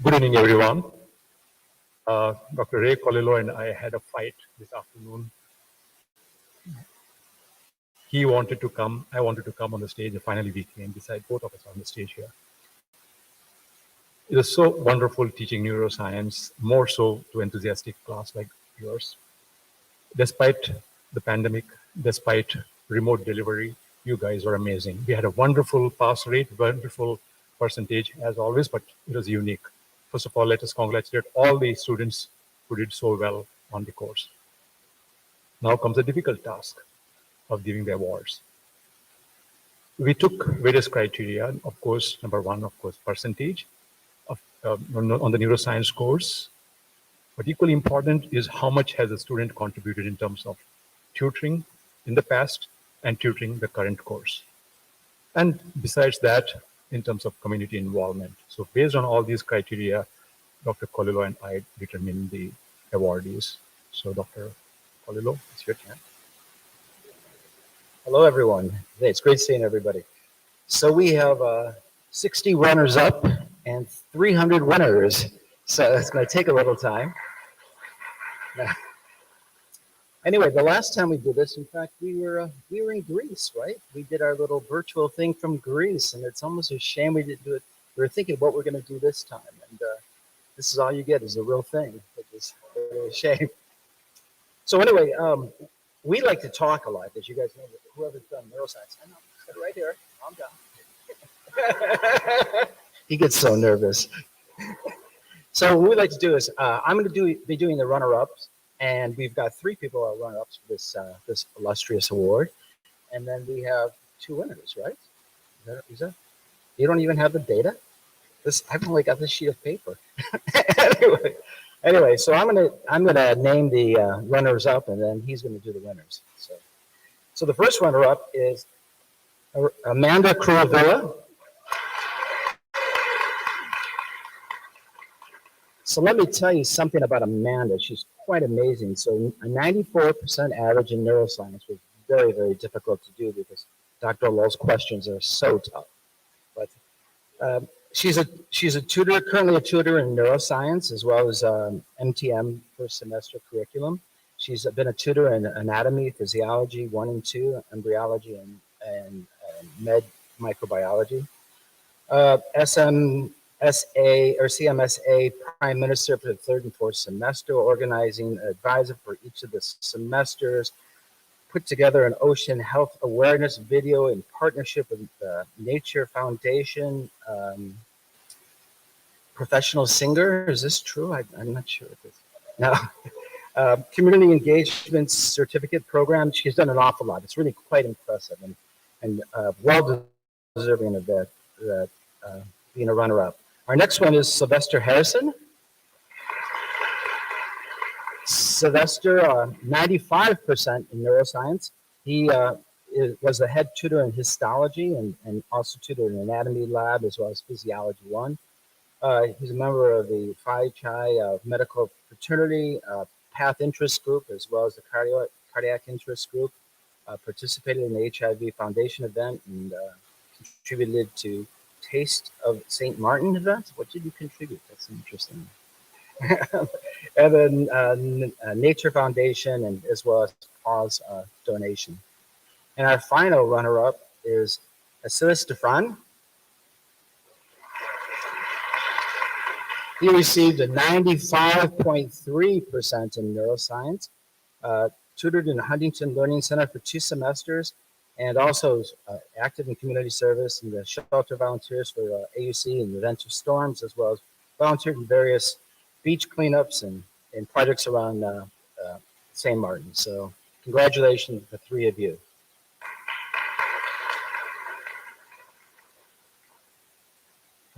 [SPEAKER 9] Good evening, everyone. Dr. Ray Colillo and I had a fight this afternoon. He wanted to come, I wanted to come on the stage, and finally we came. Beside both of us on the stage here. It was so wonderful teaching neuroscience, more so to enthusiastic class like yours. Despite the pandemic, despite remote delivery, you guys were amazing. We had a wonderful pass rate, wonderful percentage as always, but it was unique. First of all, let us congratulate all the students who did so well on the course. Now comes the difficult task of giving the awards. We took various criteria. Of course, number one, of course, percentage of, on the neuroscience course. But equally important is how much has a student contributed in terms of tutoring in the past and tutoring the current course. And besides that, in terms of community involvement. So based on all these criteria, Dr. Colillo and I determined the awardees. So Dr. Colillo, it's your turn.
[SPEAKER 12] Hello, everyone. Hey, it's great seeing everybody. So we have 60 runners up and 300 winners. So it's going to take a little time. Anyway, the last time we did this, in fact, we were in Greece, right? We did our little virtual thing from Greece, and it's almost a shame we didn't do it. We were thinking what we're going to do this time, and this is all you get is the real thing, which is really a shame. So anyway, we like to talk a lot, as you guys know. Whoever's done neuroscience, I know, sit right here, calm down. He gets so nervous. So what we like to do is, I'm going to be doing the runner-ups. And we've got 3 people who are runner-ups for this illustrious award. And then we have 2 winners, right? Is that you don't even have the data? I've only got this sheet of paper. anyway, so I'm gonna name the runners up, and then he's gonna do the winners. So the first runner-up is Amanda Cruavilla. So let me tell you something about Amanda. She's quite amazing. So a 94% average in neuroscience was very, very difficult to do because Dr. Lowell's questions are so tough. But She's a tutor, currently a tutor in neuroscience as well as MTM first semester curriculum. She's been a tutor in anatomy, physiology 1 and 2, embryology, and med microbiology. SMSA or CMSA Prime Minister for the 3rd and 4th semester, organizing advisor for each of the semesters, put together an ocean health awareness video in partnership with the Nature Foundation. Professional singer, is this true? I'm not sure if this. No. Community engagement certificate program. She's done an awful lot. It's really quite impressive and well deserving of that being a runner-up. Our next one is Sylvester Harrison. Sylvester, 95% in neuroscience. He was the head tutor in histology and also tutored in anatomy lab as well as physiology 1. He's a member of the Phi Chi medical fraternity, path interest group, as well as the cardiac interest group. Participated in the HIV Foundation event and contributed to Taste of St. Maarten event. What did you contribute? That's interesting. And then Nature Foundation and as well as Pause donation. And our final runner-up is Aziz Stefan. He received a 95.3% in neuroscience, tutored in the Huntington Learning Center for 2 semesters, and also active in community service in the shelter volunteers for AUC in the event of storms, as well as volunteered in various beach cleanups and projects around St. Maarten. So congratulations to the 3 of you.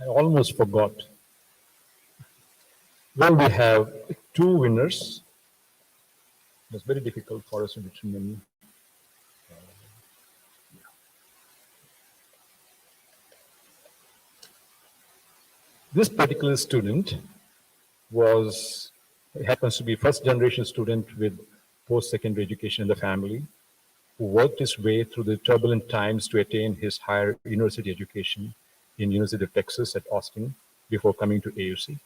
[SPEAKER 9] I almost forgot. Well, we have 2 winners. It's very difficult for us to determine. This particular student happens to be first generation student with post-secondary education in the family, who worked his way through the turbulent times to attain his higher university education in University of Texas at Austin before coming to AUC.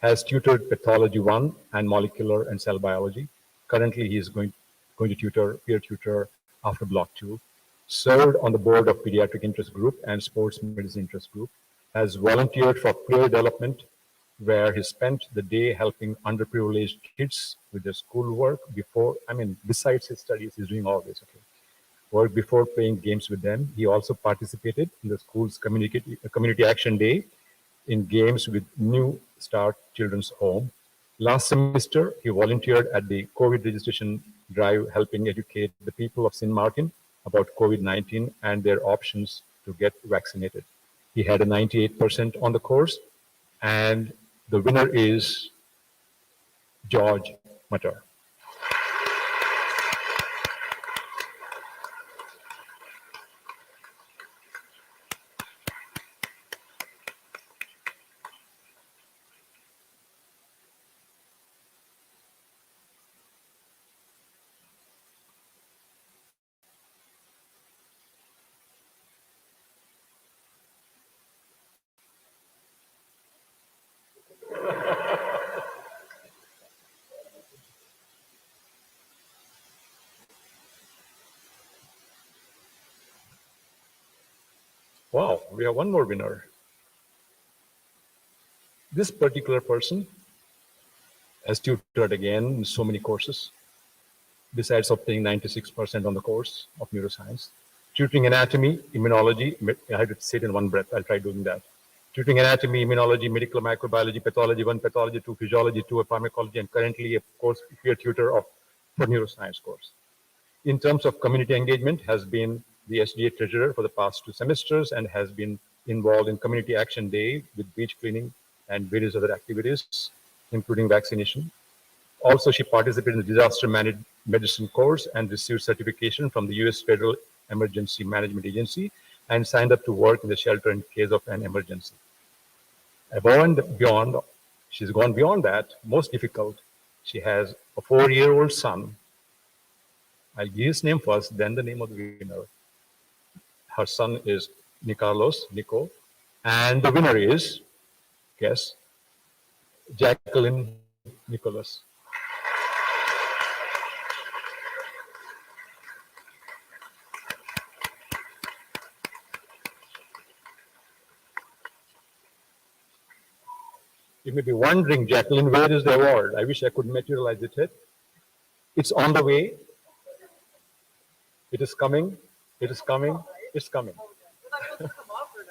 [SPEAKER 9] Has tutored Pathology 1 and Molecular and Cell Biology. Currently, he is going to peer tutor after Block 2. Served on the board of Pediatric Interest Group and Sports Medicine Interest Group. Has volunteered for peer development, where he spent the day helping underprivileged kids with their schoolwork besides his studies, he's doing all this, okay. Work before playing games with them. He also participated in the school's community action day in games with New Start Children's Home. Last semester, he volunteered at the COVID registration drive, helping educate the people of Sint Maarten about COVID-19 and their options to get vaccinated. He had a 98% on the course, and the winner is George Matar. Wow, we have one more winner. This particular person has tutored again in so many courses, besides obtaining 96% on the course of neuroscience. Tutoring anatomy, immunology, I had to say it in one breath, I'll try doing that. Tutoring anatomy, immunology, medical microbiology, pathology 1, pathology 2, physiology 2, pharmacology, and currently, of course, peer tutor for neuroscience course. In terms of community engagement, has been the SGA treasurer for the past 2 semesters and has been involved in Community Action Day with beach cleaning and various other activities, including vaccination. Also, she participated in the disaster medicine course and received certification from the US Federal Emergency Management Agency and signed up to work in the shelter in case of an emergency. Above and beyond, she's gone beyond that. Most difficult, she has a 4-year-old son. I'll give his name first, then the name of the winner. Her son is Nico, And the winner is, guess, Jacqueline Nicholas. You may be wondering, Jacqueline, where is the award? I wish I could materialize it. It's on the way. It is coming. It is coming. It's coming.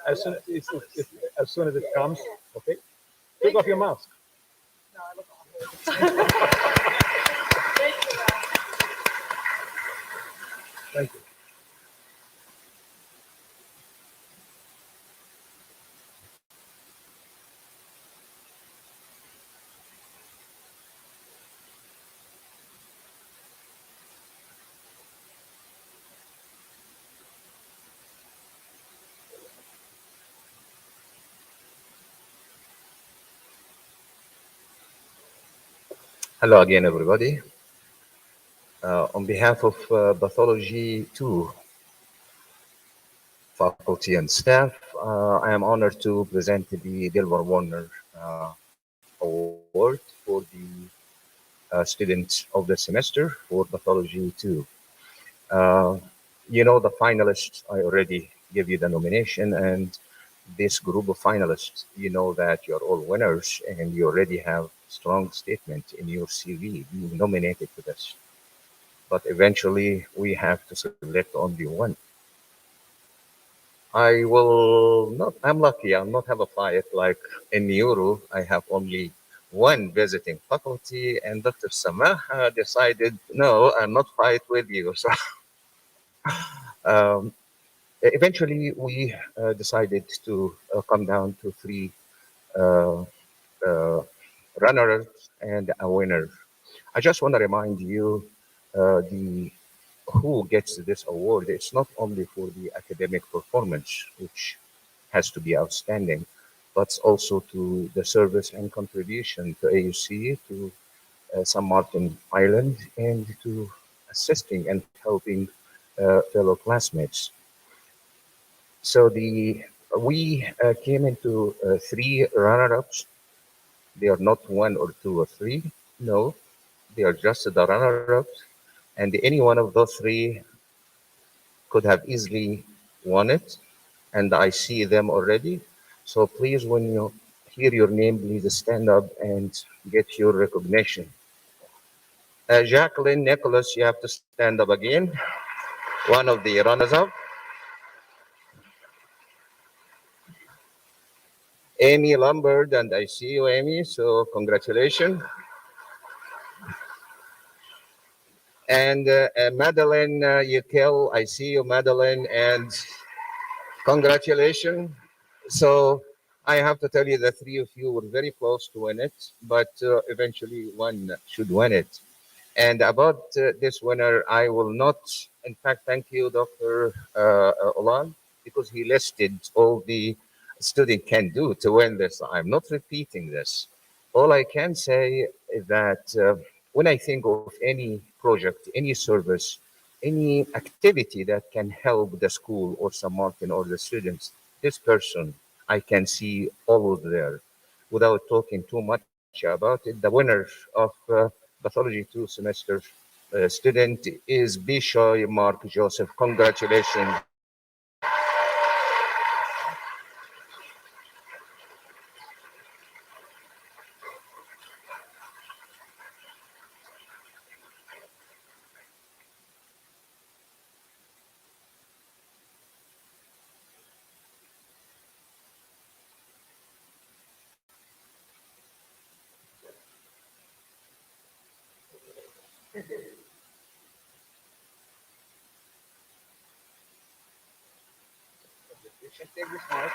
[SPEAKER 9] As soon as it comes, okay? Take off your mask. Thank you.
[SPEAKER 4] Hello again, everybody. On behalf of Pathology 2 faculty and staff, I am honored to present the Delbert Warner Award for the student of the semester for Pathology 2. You know the finalists, I already gave you the nomination, and this group of finalists, you know that you're all winners and you already have strong statement in your CV being nominated to this. But eventually we have to select only one. I'm lucky, I'll not have a fight like in Neuro. I have only one visiting faculty, and Dr. Samaha decided, no, I'll not fight with you. So eventually we decided to come down to three uh, runners and a winner. I just want to remind you the who gets this award. It's not only for the academic performance, which has to be outstanding, but also to the service and contribution to AUC, to San Martin Island, and to assisting and helping fellow classmates. So we came into three runner-ups. They are not one or two or three. No, they are just the runner-ups. And any one of those three could have easily won it. And I see them already. So please, when you hear your name, please stand up and get your recognition. Jacqueline Nicholas, you have to stand up again. One of the runners-up. Amy Lombard, and I see you, Amy, so congratulations. And Madeline Yekel, I see you, Madeline, and congratulations. So I have to tell you the three of you were very close to win it, but eventually one should win it. And about this winner, I will not, in fact, thank you, Dr. Olan, because he listed all the student can do to win this. I'm not repeating this. All I can say is that when I think of any project, any service, any activity that can help the school or San Martin or the students, this person, I can see always there. Without talking too much about it, the winner of Pathology 2 semester student is Bishoy Mark Joseph. Congratulations. You should take this mark.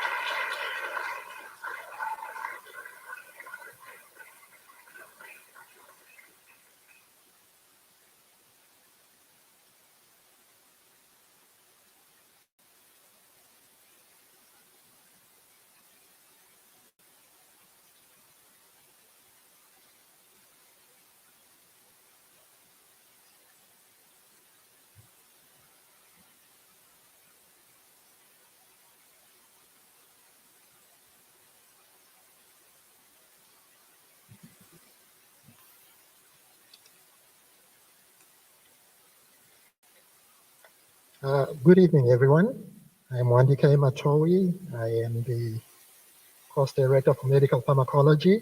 [SPEAKER 13] Good evening, everyone. I'm Wandika Matowi. I am the course director for medical pharmacology,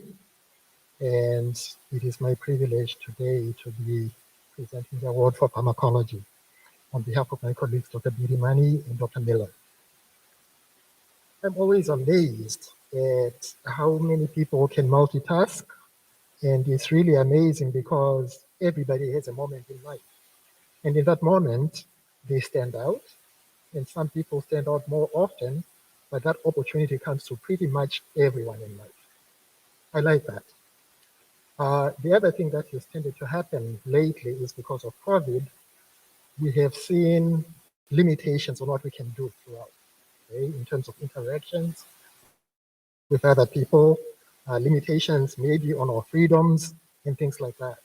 [SPEAKER 13] and it is my privilege today to be presenting the award for pharmacology on behalf of my colleagues, Dr. Birimani and Dr. Miller. I'm always amazed at how many people can multitask, and it's really amazing because everybody has a moment in life. And in that moment, they stand out, and some people stand out more often, but that opportunity comes to pretty much everyone in life. I like that. The other thing that has tended to happen lately is because of COVID, we have seen limitations on what we can do throughout, okay, in terms of interactions with other people, limitations maybe on our freedoms and things like that.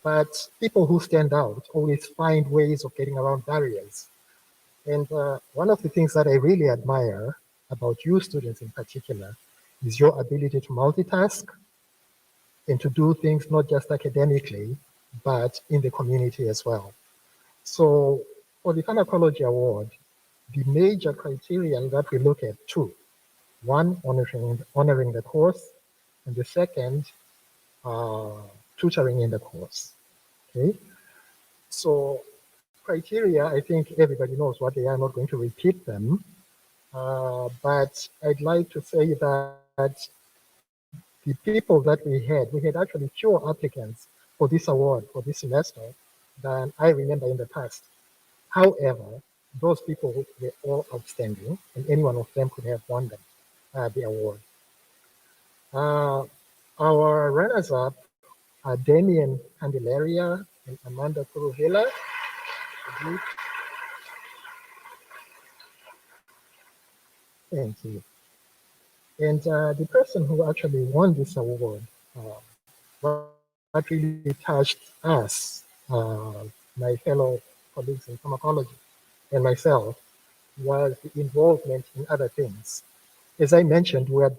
[SPEAKER 13] But people who stand out always find ways of getting around barriers. And one of the things that I really admire about you students in particular is your ability to multitask and to do things not just academically, but in the community as well. So for the Pharmacology Award, the major criterion that we look at two: one, honoring the course, and the second, tutoring in the course, okay? So criteria, I think everybody knows what they are. I'm not going to repeat them, but I'd like to say that the people that we had actually fewer applicants for this award for this semester than I remember in the past. However, those people were all outstanding, and any one of them could have won them, the award. Our runners-up are Damien Candelaria and Amanda Kuruvilla. Thank you. And the person who actually won this award, what really touched us, my fellow colleagues in pharmacology and myself, was the involvement in other things. As I mentioned, we're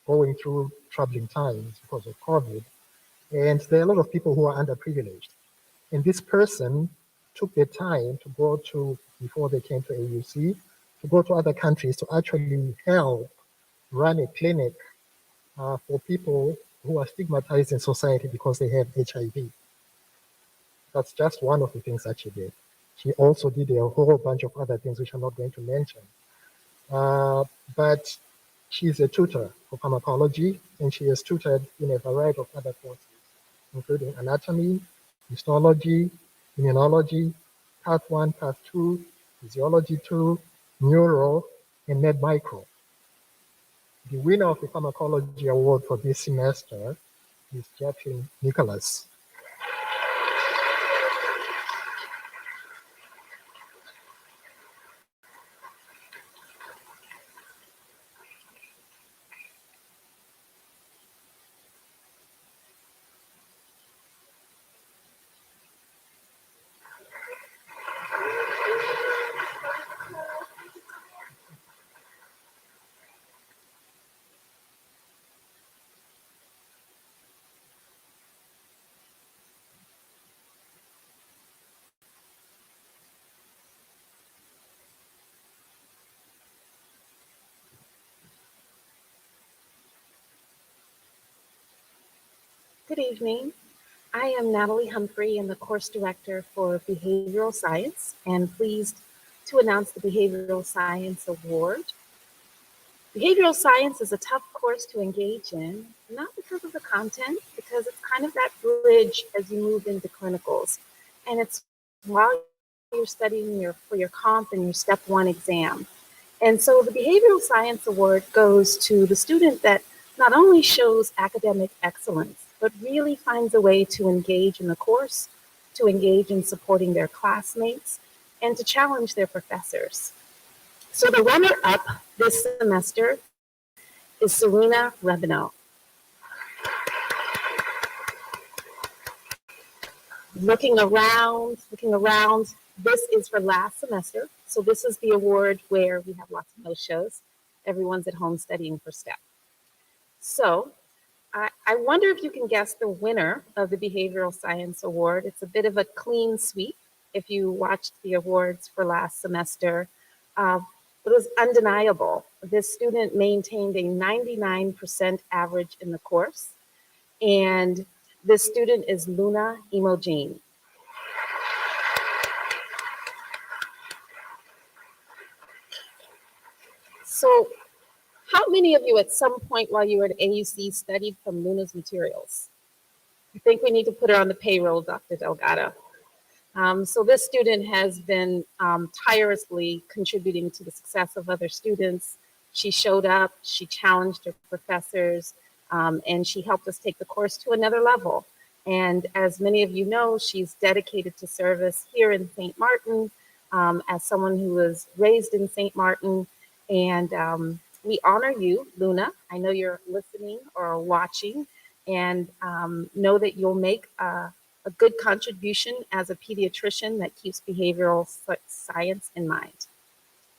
[SPEAKER 13] going through troubling times because of COVID, and there are a lot of people who are underprivileged. And this person took the time to go to, before they came to AUC, to go to other countries to actually help run a clinic for people who are stigmatized in society because they have HIV. That's just one of the things that she did. She also did a whole bunch of other things which I'm not going to mention. But she's a tutor for pharmacology, and she has tutored in a variety of other courses, including anatomy, histology, immunology, Path 1, Path 2, Physiology 2, Neuro, and Med Micro. The winner of the Pharmacology Award for this semester is Jacqueline Nicholas.
[SPEAKER 14] Good evening. I am Natalie Humphrey and the course director for Behavioral Science and pleased to announce the Behavioral Science Award. Behavioral science is a tough course to engage in, not because of the content, because it's kind of that bridge as you move into clinicals. And it's while you're studying for your comp and your step 1 exam. And so the Behavioral Science Award goes to the student that not only shows academic excellence, but really finds a way to engage in the course, to engage in supporting their classmates, and to challenge their professors. So the runner-up this semester is Serena Rebineau. Looking around, this is for last semester. So this is the award where we have lots of no-shows. Everyone's at home studying for STEP. So I wonder if you can guess the winner of the Behavioral Science Award. It's a bit of a clean sweep. if you watched the awards for last semester, it was undeniable. This student maintained a 99% average in the course, and this student is Luna Imogen. So how many of you at some point while you were at AUC studied from Luna's materials? I think we need to put her on the payroll, Dr. Delgado. So this student has been tirelessly contributing to the success of other students. She showed up, she challenged her professors, and she helped us take the course to another level. And as many of you know, she's dedicated to service here in St. Maarten, as someone who was raised in St. Maarten. And we honor you, Luna. I know you're listening or watching, and know that you'll make a good contribution as a pediatrician that keeps behavioral science in mind.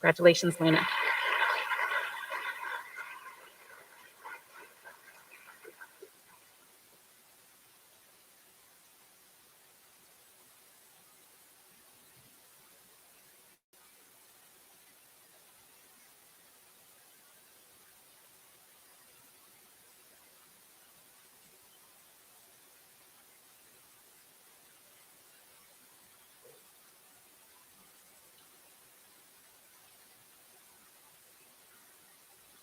[SPEAKER 14] Congratulations, Luna.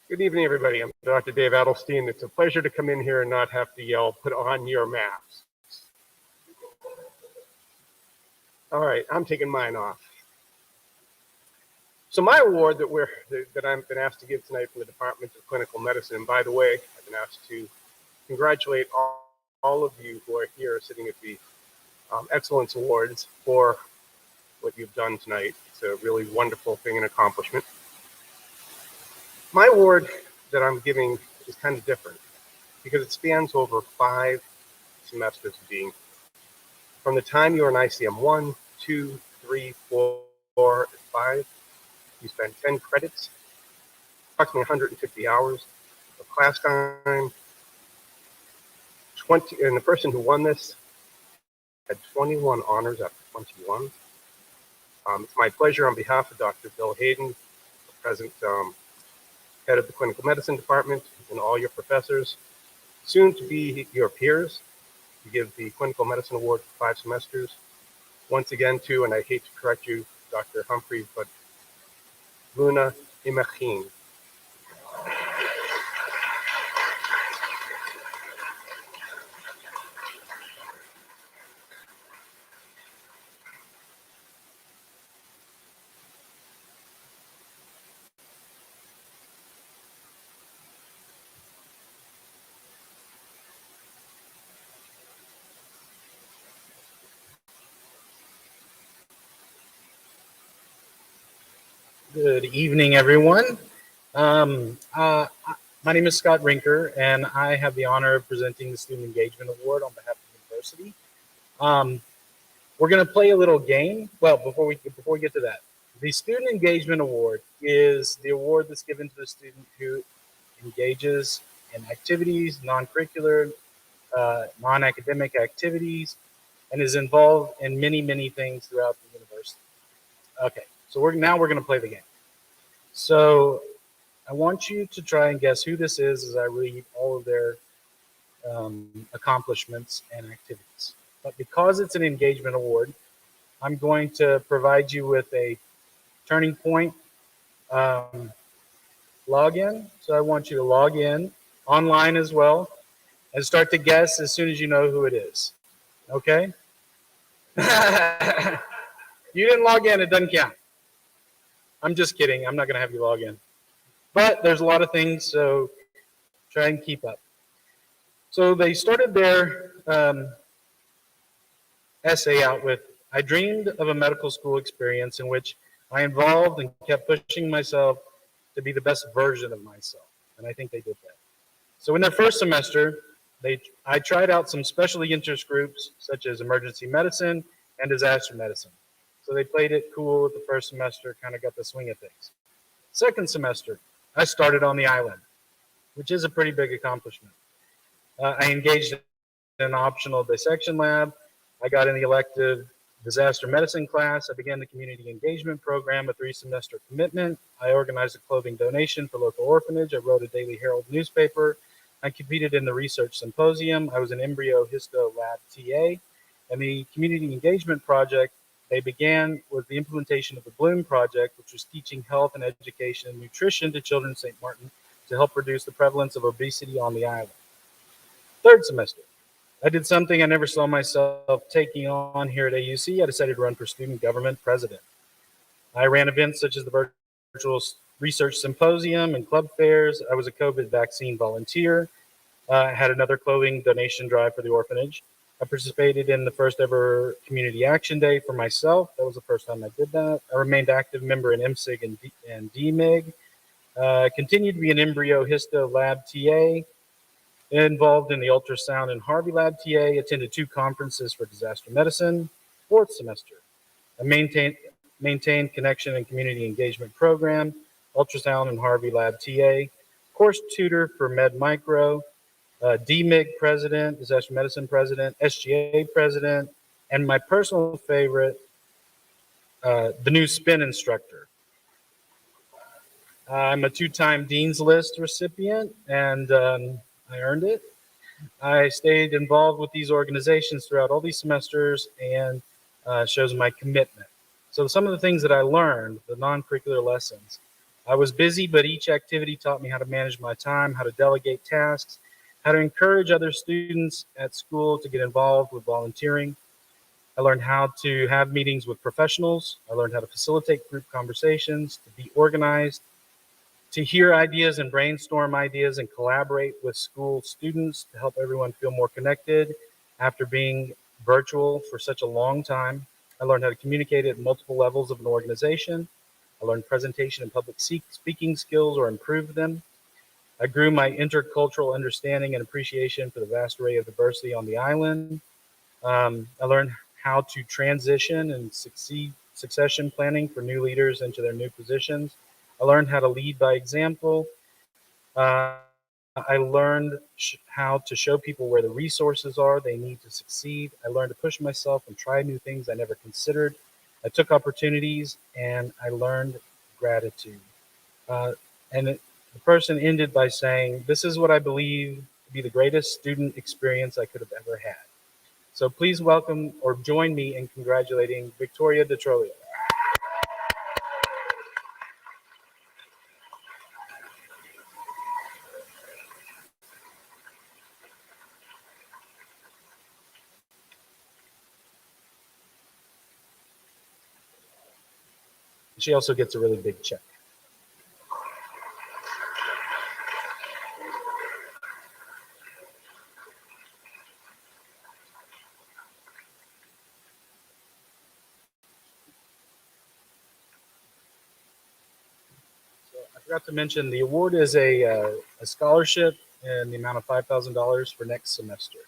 [SPEAKER 15] Good evening, everybody. I'm Dr. Dave Adelstein. It's a pleasure to come in here and not have to yell, "Put on your masks." All right, I'm taking mine off. So my award that I've been asked to give tonight from the Department of Clinical Medicine, and by the way, I've been asked to congratulate all of you who are here sitting at the Excellence Awards for what you've done tonight. It's a really wonderful thing and accomplishment. My award that I'm giving is kind of different because it spans over 5 semesters of being. From the time you're in ICM 1, 2, 3, 4, and 5, you spend 10 credits, approximately 150 hours of class time. 20, and the person who won this had 21 honors after 21. It's my pleasure on behalf of Dr. Bill Hayden, the present head of the clinical medicine department, and all your professors, soon to be your peers, to give the clinical medicine award for 5 semesters. Once again, too, and I hate to correct you, Dr. Humphrey, but Luna Imogen.
[SPEAKER 16] Good evening, everyone. My name is Scott Rinker, and I have the honor of presenting the Student Engagement Award on behalf of the university. We're going to play a little game. Well, before we get to that, the Student Engagement Award is the award that's given to the student who engages in activities, non-curricular, non-academic activities, and is involved in many, many things throughout the university. Okay. So we're going to play the game. So I want you to try and guess who this is as I read all of their accomplishments and activities. But because it's an engagement award, I'm going to provide you with a turning point login. So I want you to log in online as well and start to guess as soon as you know who it is. Okay? You didn't log in, it doesn't count. I'm just kidding. I'm not going to have you log in. But there's a lot of things, so try and keep up. So they started their essay out with, "I dreamed of a medical school experience in which I involved and kept pushing myself to be the best version of myself." And I think they did that. So in their first semester, I tried out some specialty interest groups, such as emergency medicine and disaster medicine. So they played it cool at the first semester, kind of got the swing of things. Second semester, I started on the island, which is a pretty big accomplishment. I engaged in an optional dissection lab. I got in the elective disaster medicine class, I began the community engagement program, a 3-semester commitment. I organized a clothing donation for local orphanage. I wrote a Daily Herald newspaper. I competed in the research symposium. I was an embryo histo lab TA. And the community engagement project they began was the implementation of the Bloom Project, which was teaching health and education and nutrition to children in St. Maarten to help reduce the prevalence of obesity on the island. 3rd semester, I did something I never saw myself taking on here at AUC. I decided to run for student government president. I ran events such as the virtual research symposium and club fairs. I was a COVID vaccine volunteer. I had another clothing donation drive for the orphanage. I participated in the first ever Community Action Day for myself. That was the first time I did that. I remained active member in MSIG and DMIG. Continued to be an embryo histo lab TA. Involved in the ultrasound and Harvey lab TA. Attended 2 conferences for disaster medicine. 4th semester, I maintained connection and community engagement program. Ultrasound and Harvey lab TA. Course tutor for Med Micro. DMIG president, disaster medicine president, SGA president, and my personal favorite, the new spin instructor. I'm a 2-time Dean's List recipient, and I earned it. I stayed involved with these organizations throughout all these semesters and shows my commitment. So some of the things that I learned, the non-curricular lessons, I was busy, but each activity taught me how to manage my time, how to delegate tasks, how to encourage other students at school to get involved with volunteering. I learned how to have meetings with professionals. I learned how to facilitate group conversations, to be organized, to hear ideas and brainstorm ideas and collaborate with school students to help everyone feel more connected after being virtual for such a long time. I learned how to communicate at multiple levels of an organization. I learned presentation and public speaking skills or improved them. I grew my intercultural understanding and appreciation for the vast array of diversity on the island. I learned how to transition and succession planning for new leaders into their new positions. I learned how to lead by example. I learned how to show people where the resources are they need to succeed. I learned to push myself and try new things I never considered. I took opportunities and I learned gratitude. The person ended by saying, "This is what I believe to be the greatest student experience I could have ever had." So please welcome or join me in congratulating Victoria DeTrolio. She also gets a really big check. I forgot to mention the award is a scholarship in the amount of $5,000 for next semester.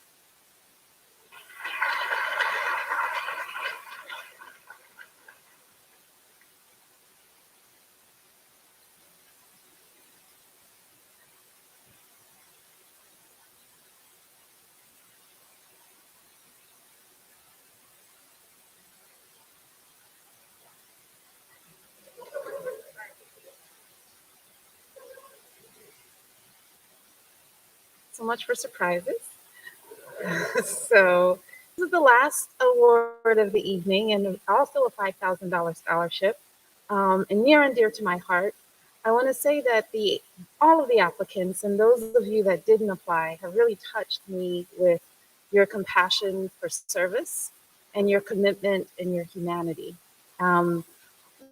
[SPEAKER 14] So much for surprises. So this is the last award of the evening and also a $5,000 scholarship. And near and dear to my heart, I want to say that all of the applicants and those of you that didn't apply have really touched me with your compassion for service and your commitment and your humanity.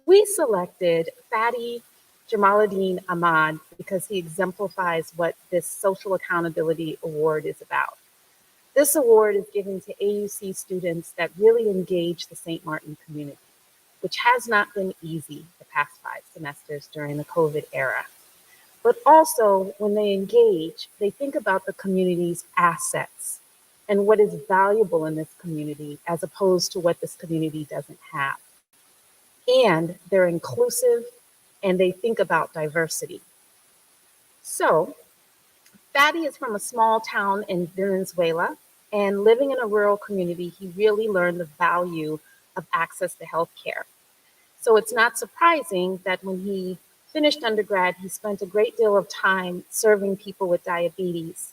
[SPEAKER 14] We selected Fadi Jamaluddin Ahmad because he exemplifies what this Social Accountability Award is about. This award is given to AUC students that really engage the St. Maarten community, which has not been easy the past 5 semesters during the COVID era. But also, when they engage, they think about the community's assets and what is valuable in this community as opposed to what this community doesn't have. And they're inclusive and they think about diversity. So, Fadi is from a small town in Venezuela, and living in a rural community, he really learned the value of access to healthcare. So it's not surprising that when he finished undergrad, he spent a great deal of time serving people with diabetes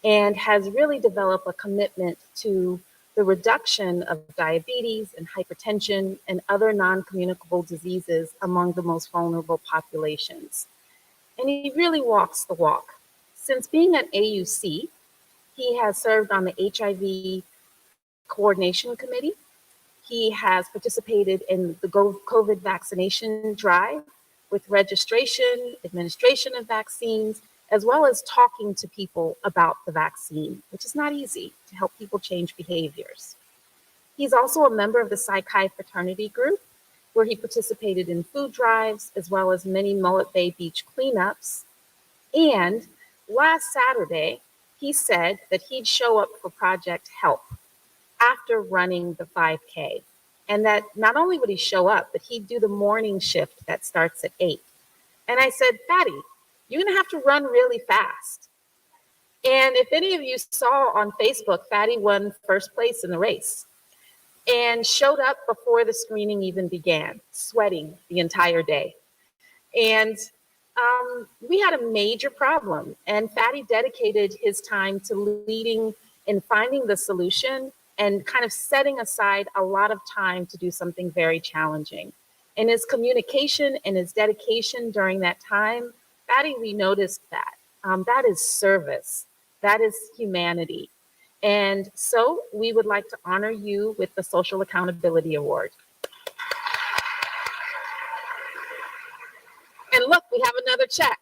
[SPEAKER 14] and has really developed a commitment to the reduction of diabetes and hypertension and other non-communicable diseases among the most vulnerable populations. And he really walks the walk. Since being at AUC, he has served on the HIV Coordination Committee. He has participated in the COVID vaccination drive with registration, administration of vaccines, as well as talking to people about the vaccine, which is not easy to help people change behaviors. He's also a member of the Psi Chi fraternity group, where he participated in food drives, as well as many Mullet Bay Beach cleanups. And last Saturday, he said that he'd show up for Project Help after running the 5K. And that not only would he show up, but he'd do the morning shift that starts at 8. And I said, Fatty, you're gonna have to run really fast. And if any of you saw on Facebook, Fatty won first place in the race and showed up before the screening even began, sweating the entire day. And we had a major problem, and Fatty dedicated his time to leading and finding the solution and kind of setting aside a lot of time to do something very challenging. In his communication and his dedication during that time, Fatty, we noticed that. That is service. That is humanity. And so we would like to honor you with the Social Accountability Award. And look, we have another check.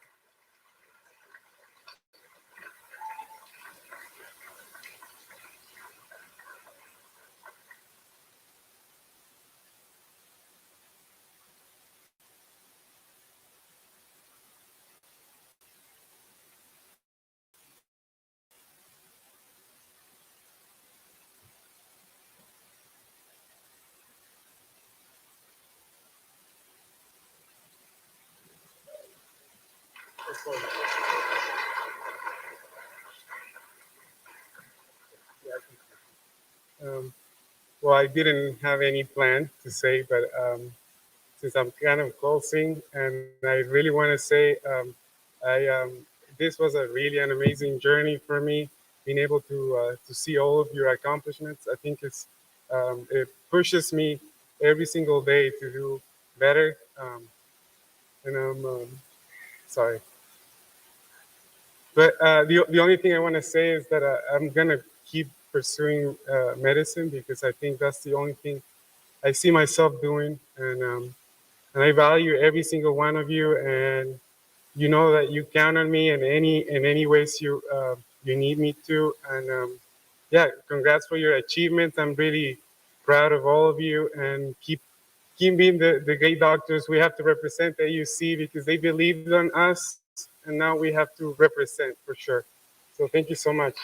[SPEAKER 15] Well, I didn't have any plan to say, but since I'm kind of closing, and I really want to say, this was really an amazing journey for me. Being able to see all of your accomplishments, I think it pushes me every single day to do better. And I'm sorry. But the only thing I want to say is that I'm going to keep pursuing medicine, because I think that's the only thing I see myself doing. And I value every single one of you. And you know that you count on me in any ways you need me to. And yeah, congrats for your achievements. I'm really proud of all of you, and keep being the great doctors we have to represent AUC, because they believed in us, and now we have to represent for sure. So thank you so much.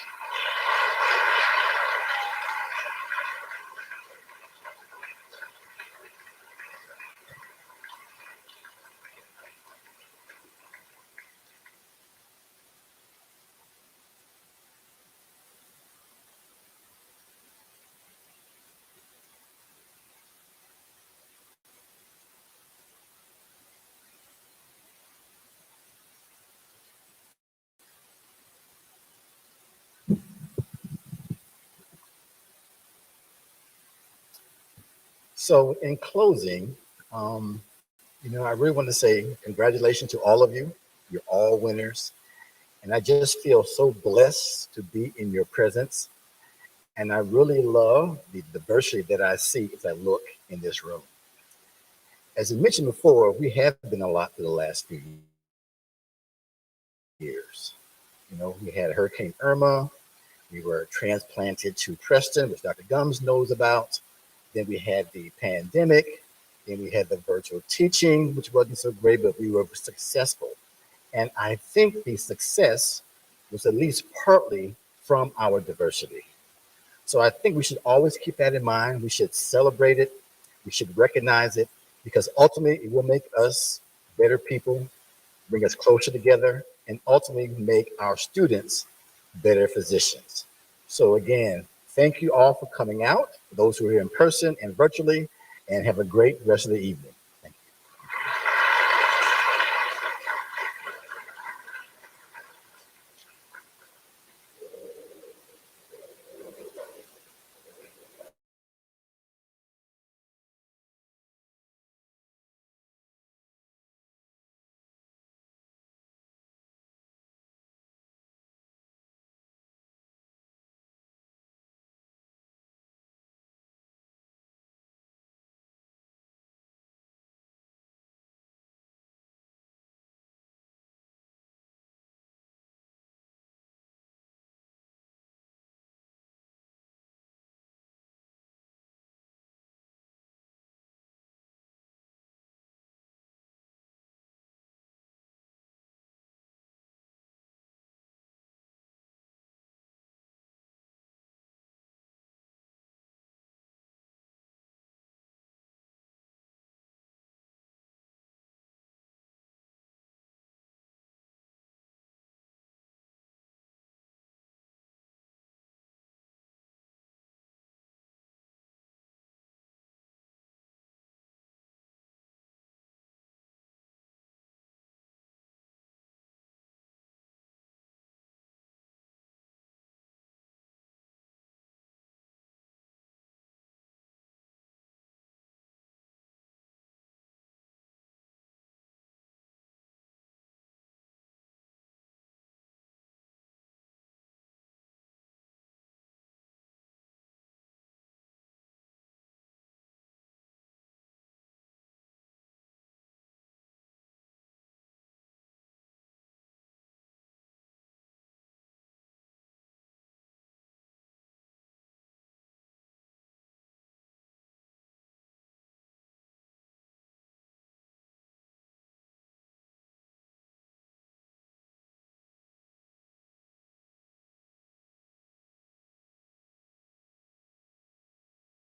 [SPEAKER 11] So in closing, I really want to say congratulations to all of you. You're all winners. And I just feel so blessed to be in your presence. And I really love the diversity that I see as I look in this room. As I mentioned before, we have been a lot for the last few years. We had Hurricane Irma. We were transplanted to Preston, which Dr. Gums knows about. Then we had the pandemic. Then we had the virtual teaching, which wasn't so great, but we were successful. And I think the success was at least partly from our diversity. So I think we should always keep that in mind. We should celebrate it. We should recognize it, because ultimately it will make us better people, bring us closer together, and ultimately make our students better physicians. So again, thank you all for coming out, those who are here in person and virtually. and have a great rest of the evening.